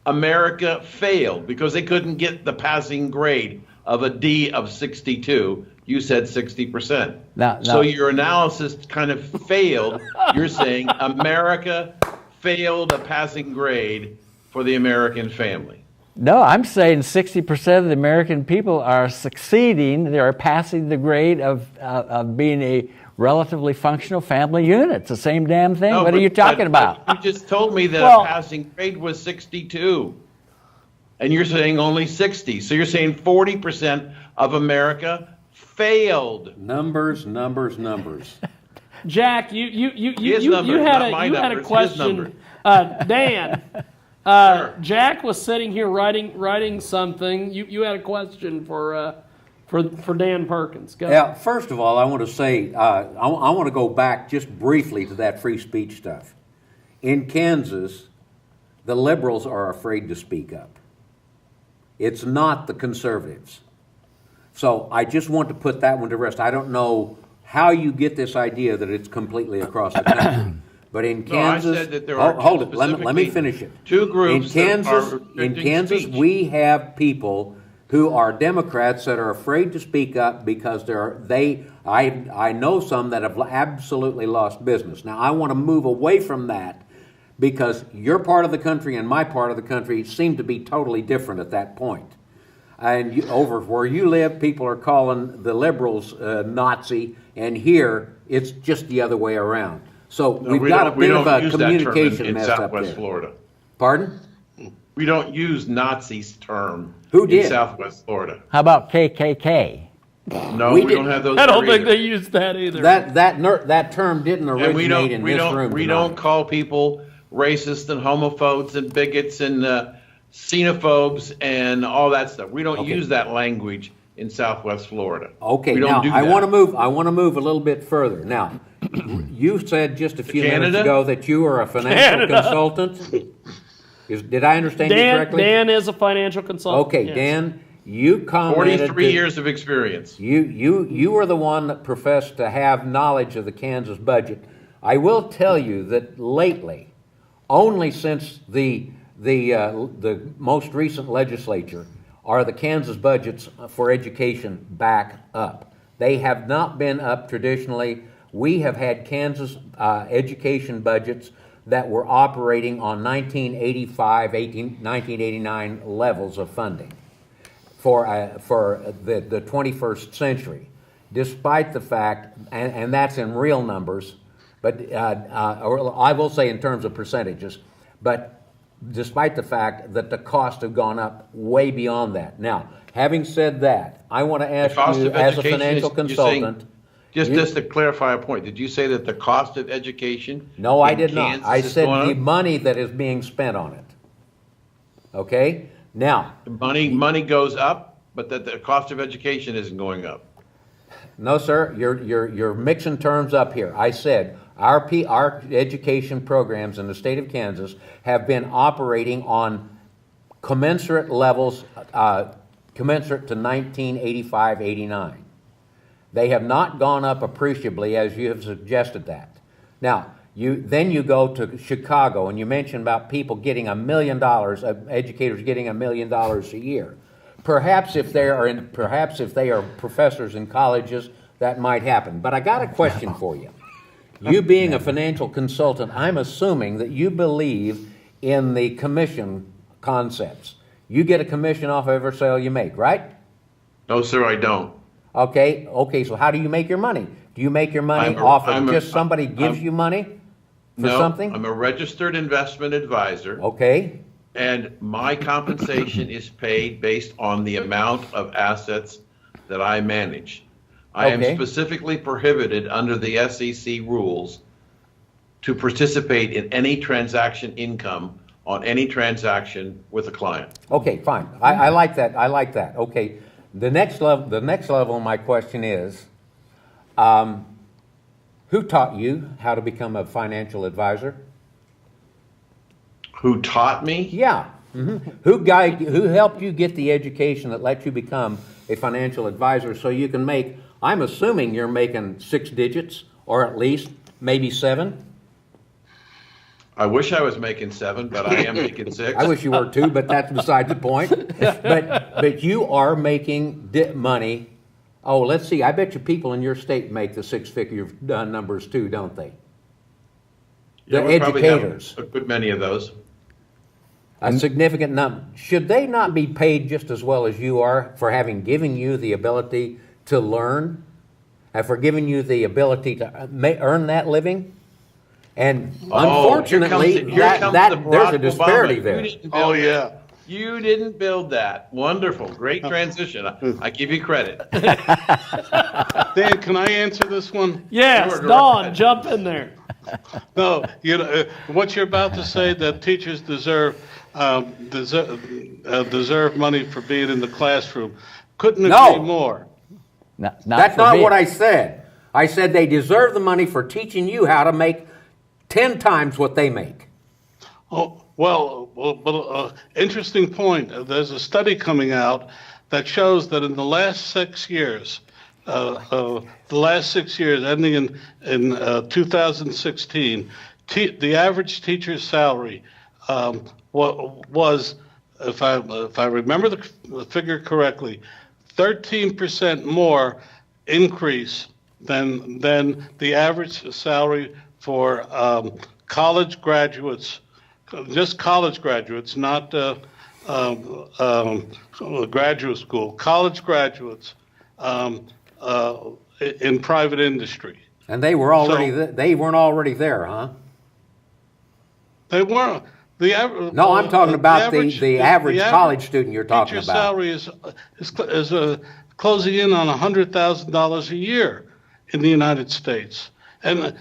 [SPEAKER 7] America failed because they couldn't get the passing grade of a D of 62. You said 60%.
[SPEAKER 4] No.
[SPEAKER 7] So your analysis kind of failed. You're saying America failed a passing grade for the American family.
[SPEAKER 4] No, I'm saying 60% of the American people are succeeding. They are passing the grade of being a relatively functional family unit. It's the same damn thing. What are you talking about?
[SPEAKER 7] You just told me that
[SPEAKER 3] Well,
[SPEAKER 7] a passing grade was 62. And you're saying only 60. So you're saying 40% of America failed.
[SPEAKER 5] Numbers.
[SPEAKER 3] Jack, you
[SPEAKER 7] His number,
[SPEAKER 3] had
[SPEAKER 7] not my
[SPEAKER 3] a
[SPEAKER 7] number, it's his
[SPEAKER 3] question.
[SPEAKER 7] number.
[SPEAKER 3] Dan,
[SPEAKER 7] Sure.
[SPEAKER 3] Jack was sitting here writing something. You had a question for Dan Perkins. Go.
[SPEAKER 5] Yeah, first of all, I want to say, I want to go back just briefly to that free speech stuff. In Kansas, the liberals are afraid to speak up. It's not the conservatives. So I just want to put that one to rest. I don't know how you get this idea that it's completely across the country. But in Kansas,
[SPEAKER 7] I said that there are
[SPEAKER 5] hold it. Let me finish it.
[SPEAKER 7] Two groups
[SPEAKER 5] in
[SPEAKER 7] that are
[SPEAKER 5] Kansas,
[SPEAKER 7] speech.
[SPEAKER 5] we have people who are Democrats that are afraid to speak up because I know some that have absolutely lost business. Now I want to move away from that because your part of the country and my part of the country seem to be totally different at that point. And over where you live, people are calling the liberals Nazi, and here it's just the other way around. So we've got a bit of a communication mess up there.
[SPEAKER 7] in Southwest Florida.
[SPEAKER 5] Pardon?
[SPEAKER 7] We don't use Nazis term
[SPEAKER 5] Who did?
[SPEAKER 7] in Southwest Florida.
[SPEAKER 4] How about KKK?
[SPEAKER 7] No, we don't have those.
[SPEAKER 3] I don't
[SPEAKER 7] there
[SPEAKER 3] think
[SPEAKER 7] either.
[SPEAKER 3] they used that either.
[SPEAKER 5] That term didn't
[SPEAKER 7] And
[SPEAKER 5] originate in this room.
[SPEAKER 7] we
[SPEAKER 5] tonight.
[SPEAKER 7] don't call people racist and homophobes and bigots and xenophobes and all that stuff. We don't use that language in Southwest Florida.
[SPEAKER 5] Okay,
[SPEAKER 7] we
[SPEAKER 5] now
[SPEAKER 7] don't do
[SPEAKER 5] I
[SPEAKER 7] that.
[SPEAKER 5] want to move a little bit further. Now, you said just a few minutes
[SPEAKER 7] Canada?
[SPEAKER 5] ago that you are a financial consultant. Did I understand you correctly?
[SPEAKER 3] Dan is a financial consultant.
[SPEAKER 5] Okay,
[SPEAKER 3] yes.
[SPEAKER 5] Dan, you commented
[SPEAKER 7] 43 years of experience.
[SPEAKER 5] You were the one that professed to have knowledge of the Kansas budget. I will tell you that lately, only since the most recent legislature, are the Kansas budgets for education back up. They have not been up traditionally. We have had Kansas education budgets that were operating on 1989 levels of funding for the 21st century, despite the fact, and that's in real numbers, but or I will say in terms of percentages, but despite the fact that the costs have gone up way beyond that. Now, having said that, I want to ask you as a financial consultant.
[SPEAKER 7] Just to clarify a point, did you say that the cost of education?
[SPEAKER 5] No, I did not.
[SPEAKER 7] Kansas
[SPEAKER 5] I
[SPEAKER 7] is
[SPEAKER 5] said
[SPEAKER 7] going
[SPEAKER 5] the
[SPEAKER 7] up?
[SPEAKER 5] money that is being spent on it. Okay? Now,
[SPEAKER 7] Money goes up, but that the cost of education isn't going up.
[SPEAKER 5] no, sir, you're mixing terms up here. I said our education programs in the state of Kansas have been operating on commensurate levels, commensurate to 1985-89. They have not gone up appreciably as you have suggested that. Now, you go to Chicago and you mentioned about people getting $1 million, educators getting $1 million a year. Perhaps if they are professors in colleges, that might happen. But I got a question for you. You being a financial consultant, I'm assuming that you believe in the commission concepts. You get a commission off every sale you make, right?
[SPEAKER 7] No, sir, I don't.
[SPEAKER 5] Okay, so how do you make your money? Do you make your money off of just somebody gives you money for something?
[SPEAKER 7] I'm a registered investment advisor.
[SPEAKER 5] Okay.
[SPEAKER 7] And my compensation is paid based on the amount of assets that I manage. I am specifically prohibited under the SEC rules to participate in any transaction income on any transaction with a client.
[SPEAKER 5] Okay, fine. I like that. Okay. The next level of my question is, who taught you how to become a financial advisor?
[SPEAKER 7] Who taught me?
[SPEAKER 5] Yeah. Mm-hmm. Who helped you get the education that let you become a financial advisor so you can make, I'm assuming you're making 6 digits or at least maybe 7?
[SPEAKER 7] I wish I was making 7, but I am making 6.
[SPEAKER 5] I wish you were too, but that's beside the point. But you are making money. Oh, let's see. I bet you people in your state make the 6-figure numbers too, don't they? The
[SPEAKER 7] we probably have
[SPEAKER 5] educators.
[SPEAKER 7] a good many of those.
[SPEAKER 5] A significant number. Should they not be paid just as well as you are for having given you the ability to learn and for giving you the ability to earn that living? And unfortunately, there's a disparity there.
[SPEAKER 6] Oh, yeah.
[SPEAKER 7] You didn't build that. Wonderful. Great transition. I give you credit.
[SPEAKER 6] Dan, can I answer this one?
[SPEAKER 3] Yes,
[SPEAKER 7] Sure,
[SPEAKER 3] Don, jump in there.
[SPEAKER 6] No, what you're about to say, that teachers deserve money for being in the classroom. Couldn't agree more.
[SPEAKER 5] That's not what I said. I said they deserve the money for teaching you how to make 10 times what they make.
[SPEAKER 6] Oh, well, interesting point. There's a study coming out that shows that in the last 6 years, ending in 2016, the average teacher's salary was, if I remember the figure correctly, 13% more increase than the average salary for college graduates, just college graduates, not graduate school, college graduates in private industry.
[SPEAKER 5] And they were already they weren't already there, huh?
[SPEAKER 6] They weren't.
[SPEAKER 5] No, I'm talking about the average college student you're talking
[SPEAKER 6] about.
[SPEAKER 5] Salary
[SPEAKER 6] is closing in on $100,000 a year in the United States. And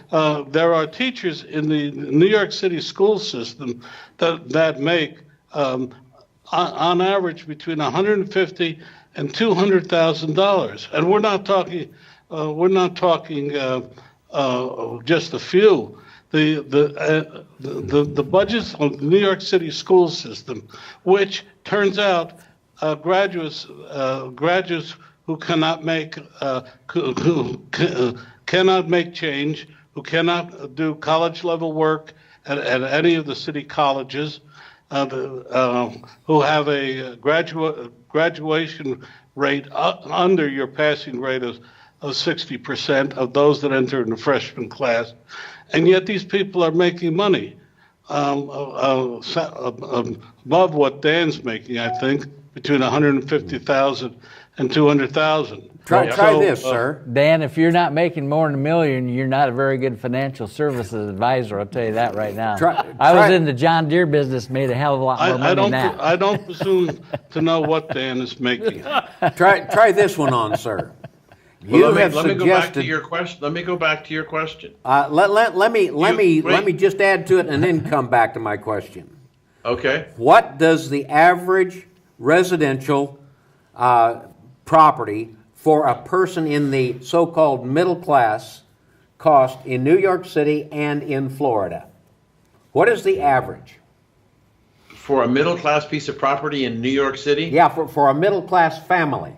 [SPEAKER 6] there are teachers in the New York City school system that make, on average, between $150,000 and $200,000. And we're not talking just a few. the budgets of the New York City school system, which turns out graduates who cannot make cannot make change, who cannot do college level work at any of the city colleges, who have a graduation rate under your passing rate of 60% of those that enter in the freshman class, and yet these people are making money above what Dan's making. I think between 150,000 and 200,000.
[SPEAKER 5] Try this, sir.
[SPEAKER 4] Dan, if you're not making more than $1 million, you're not a very good financial services advisor. I'll tell you that right now. I was in the John Deere business, made a hell of a lot more money than that.
[SPEAKER 6] I don't presume to know what Dan is making.
[SPEAKER 5] Try this one on, sir.
[SPEAKER 7] Let me go back to your question. Let me go back to your question.
[SPEAKER 5] Let me just add to it and then come back to my question.
[SPEAKER 7] Okay.
[SPEAKER 5] What does the average residential property for a person in the so-called middle class cost in New York City and in Florida? What is the average?
[SPEAKER 7] For a middle class piece of property in New York City?
[SPEAKER 5] Yeah, for a middle class family.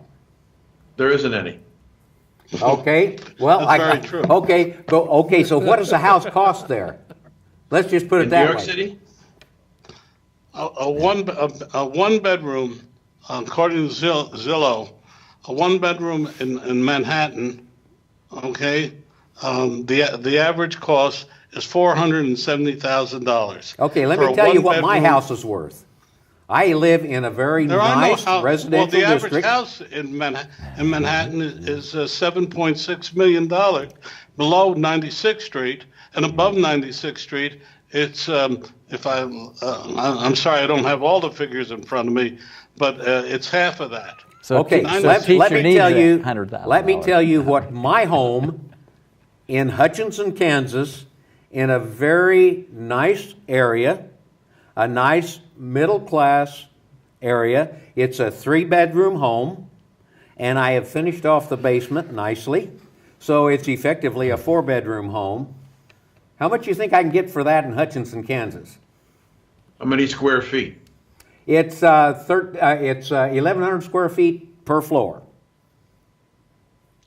[SPEAKER 7] There isn't any.
[SPEAKER 5] Okay, well,
[SPEAKER 6] That's very true.
[SPEAKER 5] Okay, so what does a house cost there? Let's just put it that way.
[SPEAKER 7] In New York City?
[SPEAKER 6] A one bedroom, according to Zillow, a one bedroom in Manhattan, okay, the average cost is $470,000.
[SPEAKER 5] Okay, let me tell you what my house is worth. I live in a very nice residential
[SPEAKER 6] the average
[SPEAKER 5] district.
[SPEAKER 6] house in Manhattan is $7.6 million below 96th Street, and above 96th Street, it's I'm sorry, I don't have all the figures in front of me, but it's half of that.
[SPEAKER 4] So
[SPEAKER 5] Okay, let me tell you what my home in Hutchinson, Kansas, in a very nice area, a nice middle class area. It's a 3-bedroom home, and I have finished off the basement nicely, so it's effectively a 4-bedroom home. How much do you think I can get for that in Hutchinson, Kansas?
[SPEAKER 7] How many square feet?
[SPEAKER 5] It's 1,100 square feet per floor.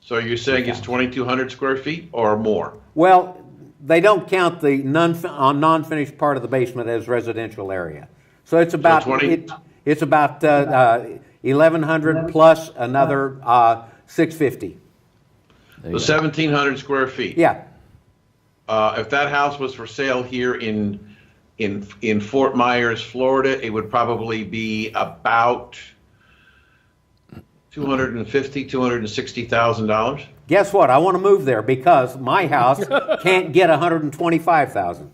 [SPEAKER 7] So you're saying it's 2,200 square feet or more?
[SPEAKER 5] Well, they don't count the non-finished part of the basement as residential area. So it's about 1,100 plus another 650.
[SPEAKER 7] So 1,700 square feet.
[SPEAKER 5] Yeah.
[SPEAKER 7] If that house was for sale here in Fort Myers, Florida, it would probably be about $260,000.
[SPEAKER 5] Guess what? I want to move there because my house can't get $125,000.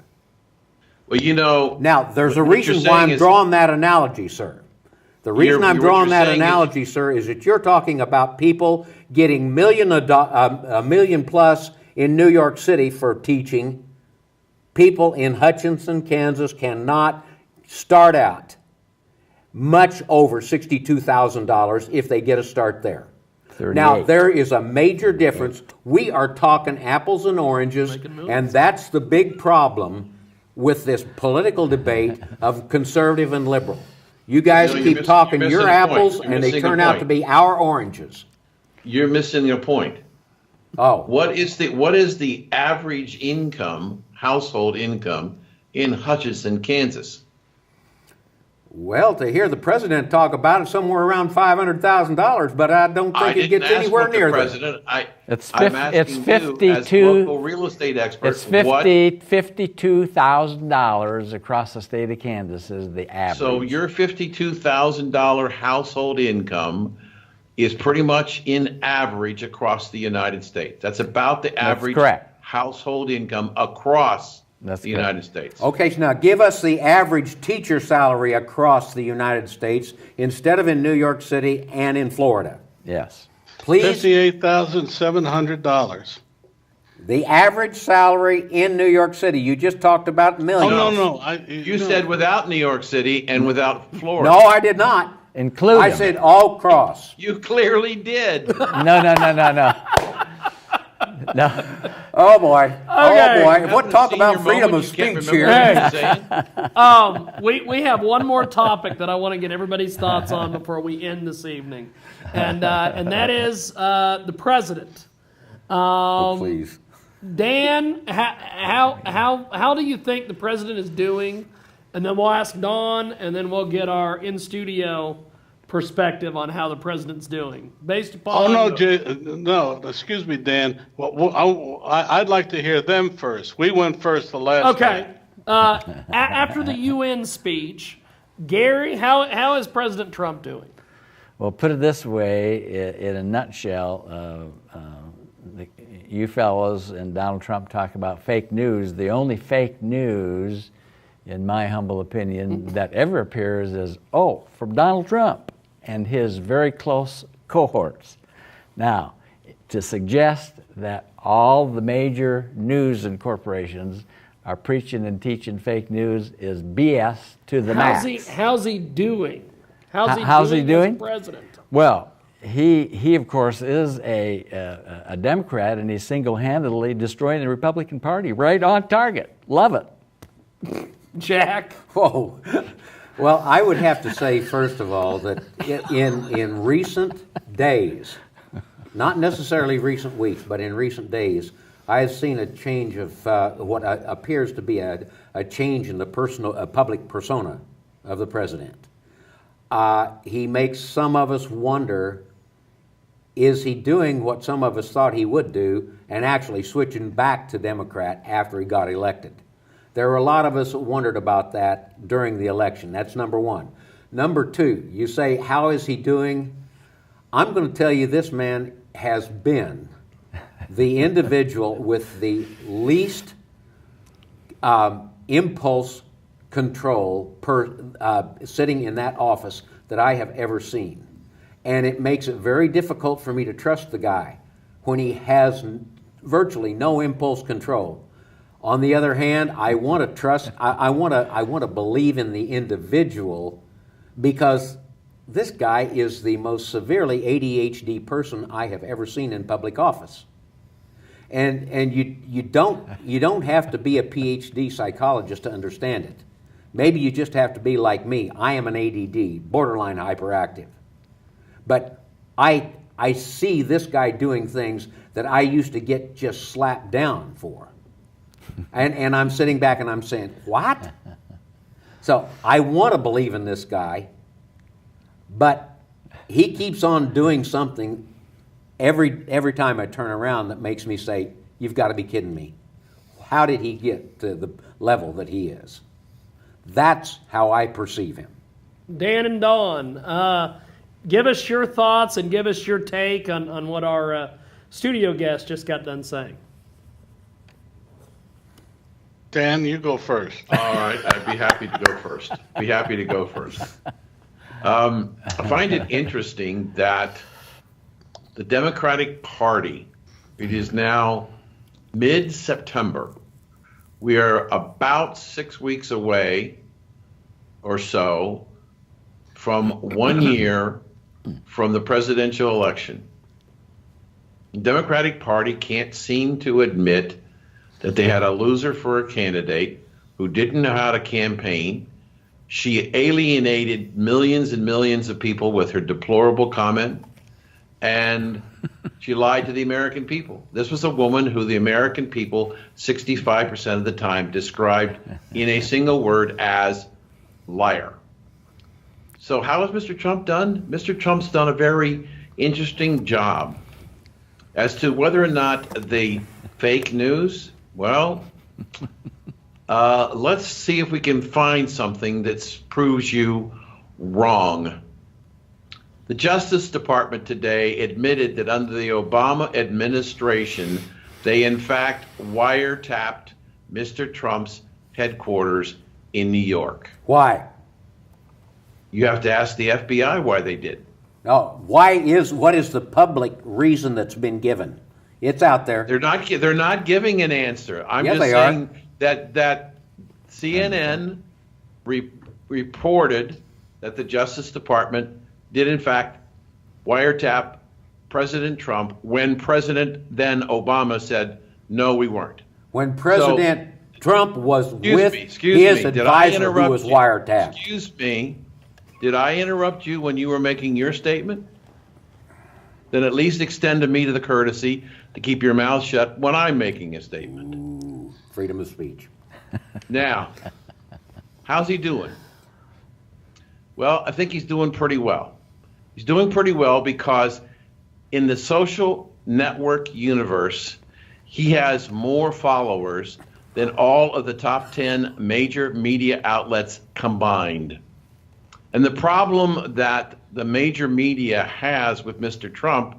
[SPEAKER 7] Well, you know.
[SPEAKER 5] Now, there's a reason why I'm drawing that analogy, sir. The reason I'm drawing that analogy, sir, is that you're talking about people getting a million plus in New York City for teaching. People in Hutchinson, Kansas cannot start out much over $62,000 if they get a start there.
[SPEAKER 4] 38.
[SPEAKER 5] Now, there is a major difference. We are talking apples and oranges, and that's the big problem with this political debate of conservative and liberal. You guys keep talking your apples, and they turn out to be our oranges.
[SPEAKER 7] You're missing your point.
[SPEAKER 5] Oh.
[SPEAKER 7] What is the average income, household income, in Hutchinson, Kansas?
[SPEAKER 5] Well, to hear the president talk about it, somewhere around $500,000, but I don't think it gets anywhere near that.
[SPEAKER 4] It's
[SPEAKER 7] I'm asking
[SPEAKER 4] 52.
[SPEAKER 7] you as local real estate experts.
[SPEAKER 4] It's $52,000 across the state of Kansas is the average.
[SPEAKER 7] So your $52,000 household income is pretty much in average across the United States. That's about the average household income across the United States.
[SPEAKER 5] Okay, so now give us the average teacher salary across the United States instead of in New York City and in Florida.
[SPEAKER 4] Yes.
[SPEAKER 5] Please.
[SPEAKER 6] $58,700.
[SPEAKER 5] The average salary in New York City. You just talked about millions.
[SPEAKER 6] Oh, no.
[SPEAKER 7] You said without New York City and without Florida.
[SPEAKER 5] No, I did not.
[SPEAKER 4] Include
[SPEAKER 5] I said all cross.
[SPEAKER 7] You clearly did.
[SPEAKER 4] No. No.
[SPEAKER 5] Oh boy.
[SPEAKER 3] Okay.
[SPEAKER 5] Oh boy.
[SPEAKER 7] Having
[SPEAKER 5] What
[SPEAKER 7] a
[SPEAKER 5] talk
[SPEAKER 7] senior
[SPEAKER 5] about freedom
[SPEAKER 7] moment,
[SPEAKER 5] of
[SPEAKER 7] you can't
[SPEAKER 5] speech
[SPEAKER 7] remember
[SPEAKER 5] here?
[SPEAKER 7] what you're saying?
[SPEAKER 3] We have one more topic that I want to get everybody's thoughts on before we end this evening, and that is the president.
[SPEAKER 5] Oh, please.
[SPEAKER 3] Dan, how do you think the president is doing? And then we'll ask Dawn, and then we'll get our in studio perspective on how the president's doing, based upon.
[SPEAKER 6] Oh, no, excuse me, Dan. I'd like to hear them first. We went first the last
[SPEAKER 3] Okay.
[SPEAKER 6] time.
[SPEAKER 3] After the UN speech, Gary, how is President Trump doing?
[SPEAKER 4] Well, put it this way, in a nutshell, you fellows and Donald Trump talk about fake news. The only fake news, in my humble opinion, that ever appears is, from Donald Trump and his very close cohorts. Now, to suggest that all the major news and corporations are preaching and teaching fake news is BS to the max.
[SPEAKER 3] How's he doing?
[SPEAKER 4] How's he doing?
[SPEAKER 3] As president?
[SPEAKER 4] Well, he of course is a Democrat, and he's single-handedly destroying the Republican Party. Right on target. Love it.
[SPEAKER 3] Jack?
[SPEAKER 5] Whoa. Well, I would have to say, first of all, that in recent days, not necessarily recent weeks, but in recent days, I have seen a change of what appears to be a change in the public persona of the president. He makes some of us wonder, is he doing what some of us thought he would do and actually switching back to Democrat after he got elected? There were a lot of us that wondered about that during the election. That's number one. Number two, you say, how is he doing? I'm going to tell you, this man has been the individual with the least impulse control sitting in that office that I have ever seen. And it makes it very difficult for me to trust the guy when he has virtually no impulse control. On the other hand, I want to trust, I want to believe in the individual, because this guy is the most severely ADHD person I have ever seen in public office. And you don't have to be a PhD psychologist to understand it. Maybe you just have to be like me. I am an ADD, borderline hyperactive. But I see this guy doing things that I used to get just slapped down for. And I'm sitting back and I'm saying, what? So I want to believe in this guy, but he keeps on doing something every time I turn around that makes me say, you've got to be kidding me. How did he get to the level that he is? That's how I perceive him.
[SPEAKER 3] Dan and Dawn, give us your thoughts and give us your take on what our studio guest just got done saying.
[SPEAKER 6] Dan, you go first.
[SPEAKER 7] All right, I'd be happy to go first. I find it interesting that the Democratic Party, it is now mid-September. We are about 6 weeks away or so from 1 year from the presidential election. The Democratic Party can't seem to admit that they had a loser for a candidate who didn't know how to campaign. She alienated millions and millions of people with her deplorable comment, and she lied to the American people. This was a woman who the American people, 65% of the time, described in a single word as liar. So how has Mr. Trump done? Mr. Trump's done a very interesting job. As to whether or not the fake news, well, let's see if we can find something that proves you wrong. The Justice Department today admitted that under the Obama administration, they in fact wiretapped Mr. Trump's headquarters in New York.
[SPEAKER 5] Why?
[SPEAKER 7] You have to ask the FBI why they did.
[SPEAKER 5] No. What is the public reason that's been given? It's out there.
[SPEAKER 7] They're not giving an answer. I'm
[SPEAKER 5] Yes,
[SPEAKER 7] just
[SPEAKER 5] they
[SPEAKER 7] saying
[SPEAKER 5] are.
[SPEAKER 7] that CNN reported that the Justice Department did in fact wiretap President Trump when President then Obama said, No, we weren't.
[SPEAKER 5] When President Trump was with
[SPEAKER 7] Excuse
[SPEAKER 5] his
[SPEAKER 7] me. Did I
[SPEAKER 5] advisor who
[SPEAKER 7] interrupt
[SPEAKER 5] was
[SPEAKER 7] you?
[SPEAKER 5] wiretapped.
[SPEAKER 7] Excuse me. Did I interrupt you when you were making your statement? Then at least extend to me the courtesy to keep your mouth shut when I'm making a statement.
[SPEAKER 5] Ooh, freedom of speech.
[SPEAKER 7] Now, how's he doing? Well, I think he's doing pretty well. He's doing pretty well because in the social network universe, he has more followers than all of the top 10 major media outlets combined. And the problem that the major media has with Mr. Trump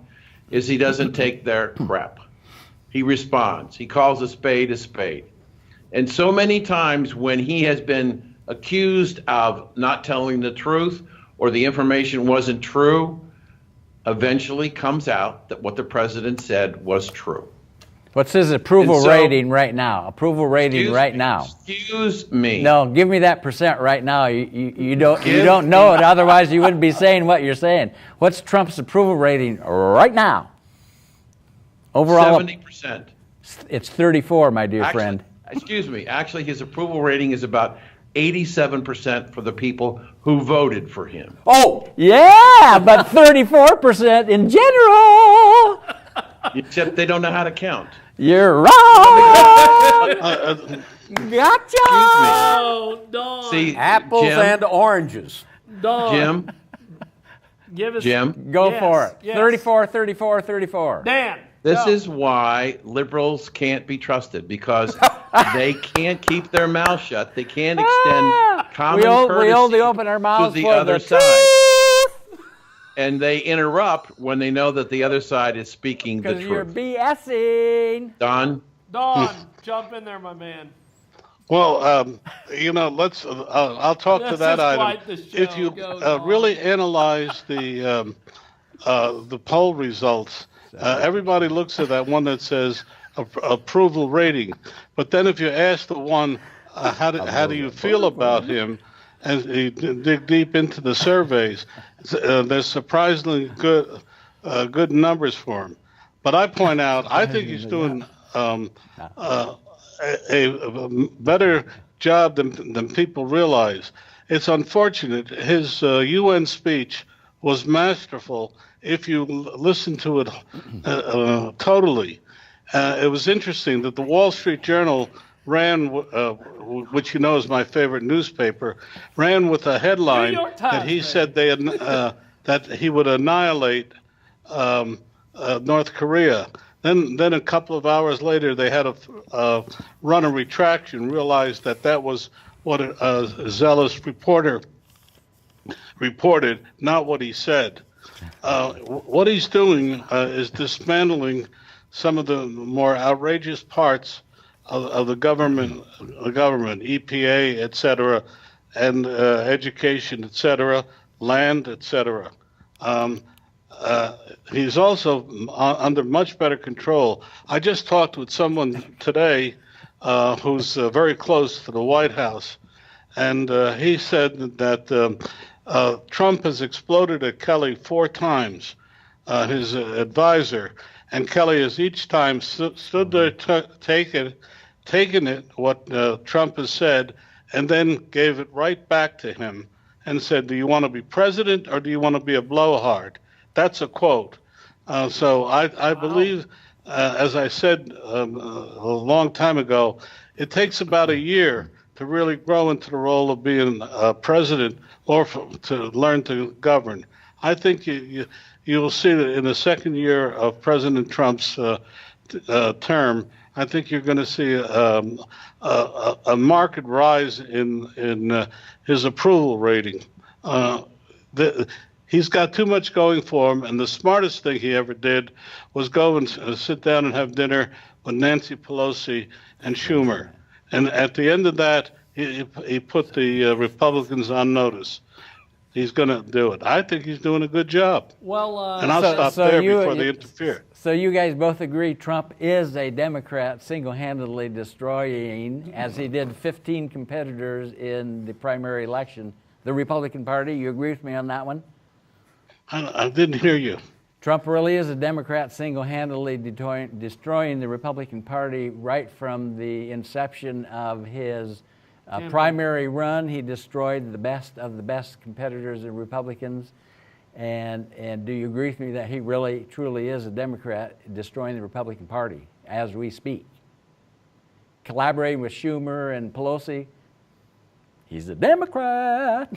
[SPEAKER 7] is he doesn't take their crap. He responds. He calls a spade a spade. And so many times when he has been accused of not telling the truth or the information wasn't true, eventually comes out that what the president said was true.
[SPEAKER 4] What's his approval rating right now? Approval rating right now.
[SPEAKER 7] Excuse me.
[SPEAKER 4] No, give me that percent right now. You don't know it, otherwise you wouldn't be saying what you're saying. What's Trump's approval rating right now? Overall,
[SPEAKER 7] 70%.
[SPEAKER 4] It's 34, my dear friend.
[SPEAKER 7] Excuse me. Actually, his approval rating is about 87% for the people who voted for him.
[SPEAKER 4] Oh, yeah, but 34% in general.
[SPEAKER 7] Except they don't know how to count.
[SPEAKER 4] You're wrong. Gotcha.
[SPEAKER 3] Oh, Don.
[SPEAKER 7] See,
[SPEAKER 5] Apples
[SPEAKER 7] Jim,
[SPEAKER 5] and oranges.
[SPEAKER 3] Don.
[SPEAKER 7] Jim,
[SPEAKER 3] Give us.
[SPEAKER 7] Jim,
[SPEAKER 4] Go
[SPEAKER 3] Yes,
[SPEAKER 4] for it.
[SPEAKER 3] yes.
[SPEAKER 4] 34, 34, 34.
[SPEAKER 3] Dan.
[SPEAKER 7] this
[SPEAKER 3] go.
[SPEAKER 7] is why liberals can't be trusted, because they can't keep their mouth shut. They can't extend common courtesy
[SPEAKER 4] we only open our mouths
[SPEAKER 7] to the
[SPEAKER 4] for
[SPEAKER 7] other
[SPEAKER 4] the
[SPEAKER 7] side.
[SPEAKER 4] truth.
[SPEAKER 7] And they interrupt when they know that the other side is speaking the
[SPEAKER 4] Because you're
[SPEAKER 7] truth.
[SPEAKER 4] BSing.
[SPEAKER 7] Don,
[SPEAKER 3] Don, jump in there, my man.
[SPEAKER 6] Well, let's. I'll talk to
[SPEAKER 3] This
[SPEAKER 6] that
[SPEAKER 3] is
[SPEAKER 6] item.
[SPEAKER 3] quite the show.
[SPEAKER 6] If you
[SPEAKER 3] Go, Don.
[SPEAKER 6] really analyze the poll results, everybody looks at that one that says approval rating, but then if you ask the one, how do you feel about him, and you dig deep into the surveys, there's surprisingly good numbers for him. But I point out, I think he's doing a better job than people realize. It's unfortunate. His UN speech was masterful if you listen to it totally. It was interesting that the Wall Street Journal ran, which you know is my favorite newspaper, ran with a headline
[SPEAKER 3] New York Times,
[SPEAKER 6] that he
[SPEAKER 3] man.
[SPEAKER 6] said that he would annihilate North Korea. Then a couple of hours later, they had a run a retraction, realized that was what a zealous reporter reported, not what he said. What he's doing is dismantling some of the more outrageous parts of the government, EPA, et cetera, and education, et cetera, land, et cetera. He's also under much better control. I just talked with someone today who's very close to the White House, and he said that Trump has exploded at Kelly 4 times, his advisor, and Kelly has each time stood there, taken it, what Trump has said, and then gave it right back to him and said, do you want to be president or do you want to be a blowhard? That's a quote. So I believe, as I said a long time ago, it takes about a year to really grow into the role of being president or to learn to govern. I think you'll see that in the second year of President Trump's term, I think you're going to see a marked rise in his approval rating. He's got too much going for him, and the smartest thing he ever did was go and sit down and have dinner with Nancy Pelosi and Schumer. And at the end of that, he put the Republicans on notice. He's going to do it. I think he's doing a good job.
[SPEAKER 3] Well,
[SPEAKER 6] And I'll stop there before they interfere.
[SPEAKER 4] So you guys both agree Trump is a Democrat single-handedly destroying, as he did 15 competitors in the primary election, the Republican Party. You agree with me on that one?
[SPEAKER 6] I didn't hear you.
[SPEAKER 4] Trump really is a Democrat, single-handedly destroying the Republican Party right from the inception of his primary run. He destroyed the best of the best competitors and Republicans. And do you agree with me that he really, truly is a Democrat destroying the Republican Party as we speak? Collaborating with Schumer and Pelosi, he's a Democrat.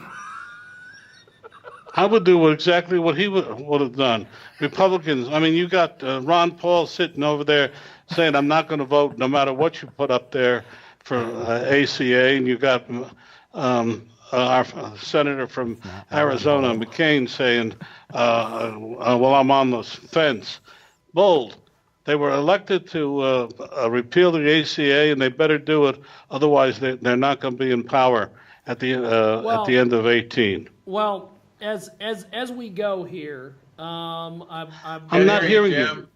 [SPEAKER 6] I would do exactly what he would have done. Republicans, I mean, you got Ron Paul sitting over there saying, I'm not going to vote no matter what you put up there for ACA, and you got our senator from Arizona, McCain, saying, well, I'm on the fence. Bold. They were elected to repeal the ACA, and they better do it. Otherwise, they're not going to be in power at the end of 18.
[SPEAKER 3] Well, as we go here, I'm
[SPEAKER 6] not hearing you.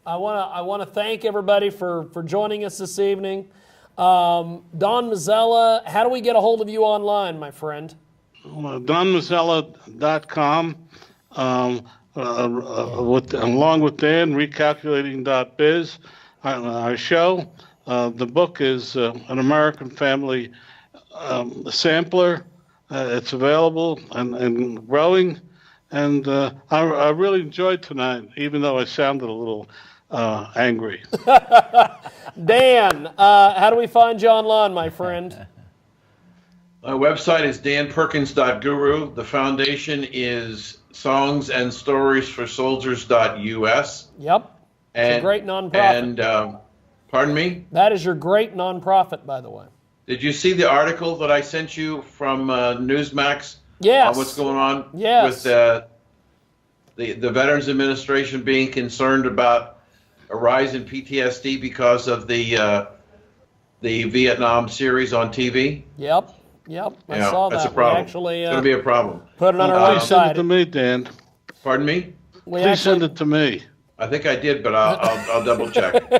[SPEAKER 3] I want to thank everybody for joining us this evening. Don Mazzella, how do we get a hold of you online, my friend? DonMazzella.com, along with Dan, recalculating.biz, our show. The book is An American Family Sampler. It's available and growing. And I really enjoyed tonight, even though I sounded a little angry. Dan, how do we find you online, my friend?
[SPEAKER 7] My website is danperkins.guru. The foundation is songsandstoriesforsoldiers.us.
[SPEAKER 3] Yep. It's a great nonprofit.
[SPEAKER 7] And, pardon me?
[SPEAKER 3] That is your great nonprofit, by the way.
[SPEAKER 7] Did you see the article that I sent you from Newsmax?
[SPEAKER 3] Yes.
[SPEAKER 7] On what's going on?
[SPEAKER 3] Yes.
[SPEAKER 7] With the Veterans Administration being concerned about a rise in PTSD because of the Vietnam series on TV?
[SPEAKER 3] Yep. I saw that.
[SPEAKER 7] That's a problem.
[SPEAKER 3] Actually,
[SPEAKER 7] it's going to be a problem.
[SPEAKER 3] Put it on our website.
[SPEAKER 6] Please send it to me, Dan.
[SPEAKER 7] Pardon me?
[SPEAKER 6] Please send it to me.
[SPEAKER 7] I think I did, but I'll double check.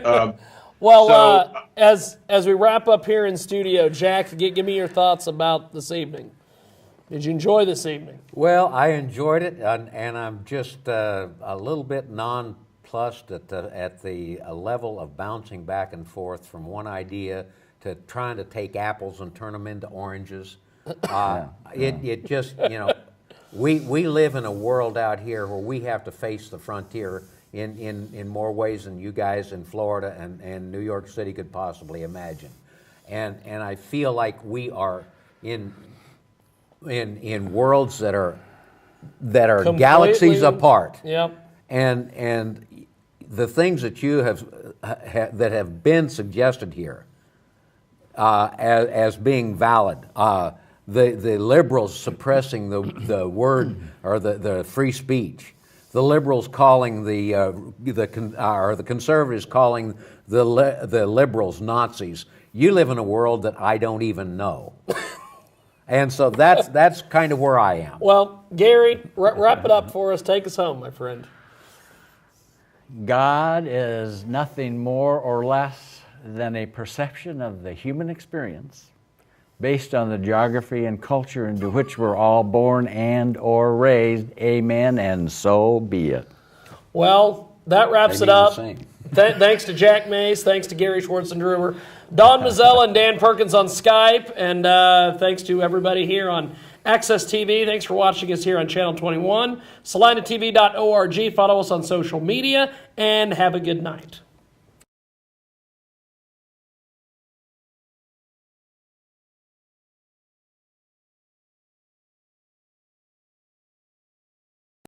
[SPEAKER 3] As we wrap up here in studio, Jack, give me your thoughts about this evening. Did you enjoy this evening?
[SPEAKER 5] Well, I enjoyed it, and I'm just a little bit nonplussed at the level of bouncing back and forth from one idea to trying to take apples and turn them into oranges. It just, we live in a world out here where we have to face the frontier in more ways than you guys in Florida and New York City could possibly imagine. And I feel like we are in worlds that are galaxies apart.
[SPEAKER 3] Yep.
[SPEAKER 5] And the things that you that have been suggested here as being valid, the liberals suppressing the word or the free speech, the liberals calling the conservatives calling the liberals Nazis. You live in a world that I don't even know. And so that's kind of where I am.
[SPEAKER 3] Well, Gary, wrap it up for us. Take us home, my friend.
[SPEAKER 4] God is nothing more or less than a perception of the human experience based on the geography and culture into which we're all born and or raised. Amen, and so be it.
[SPEAKER 3] Well, that wraps it up. Thanks to Jack Mays. Thanks to Gary Schwarzenegger. Don Mazzella and Dan Perkins on Skype. And thanks to everybody here on Access TV. Thanks for watching us here on Channel 21. SalinaTV.org. Follow us on social media. And have a good night.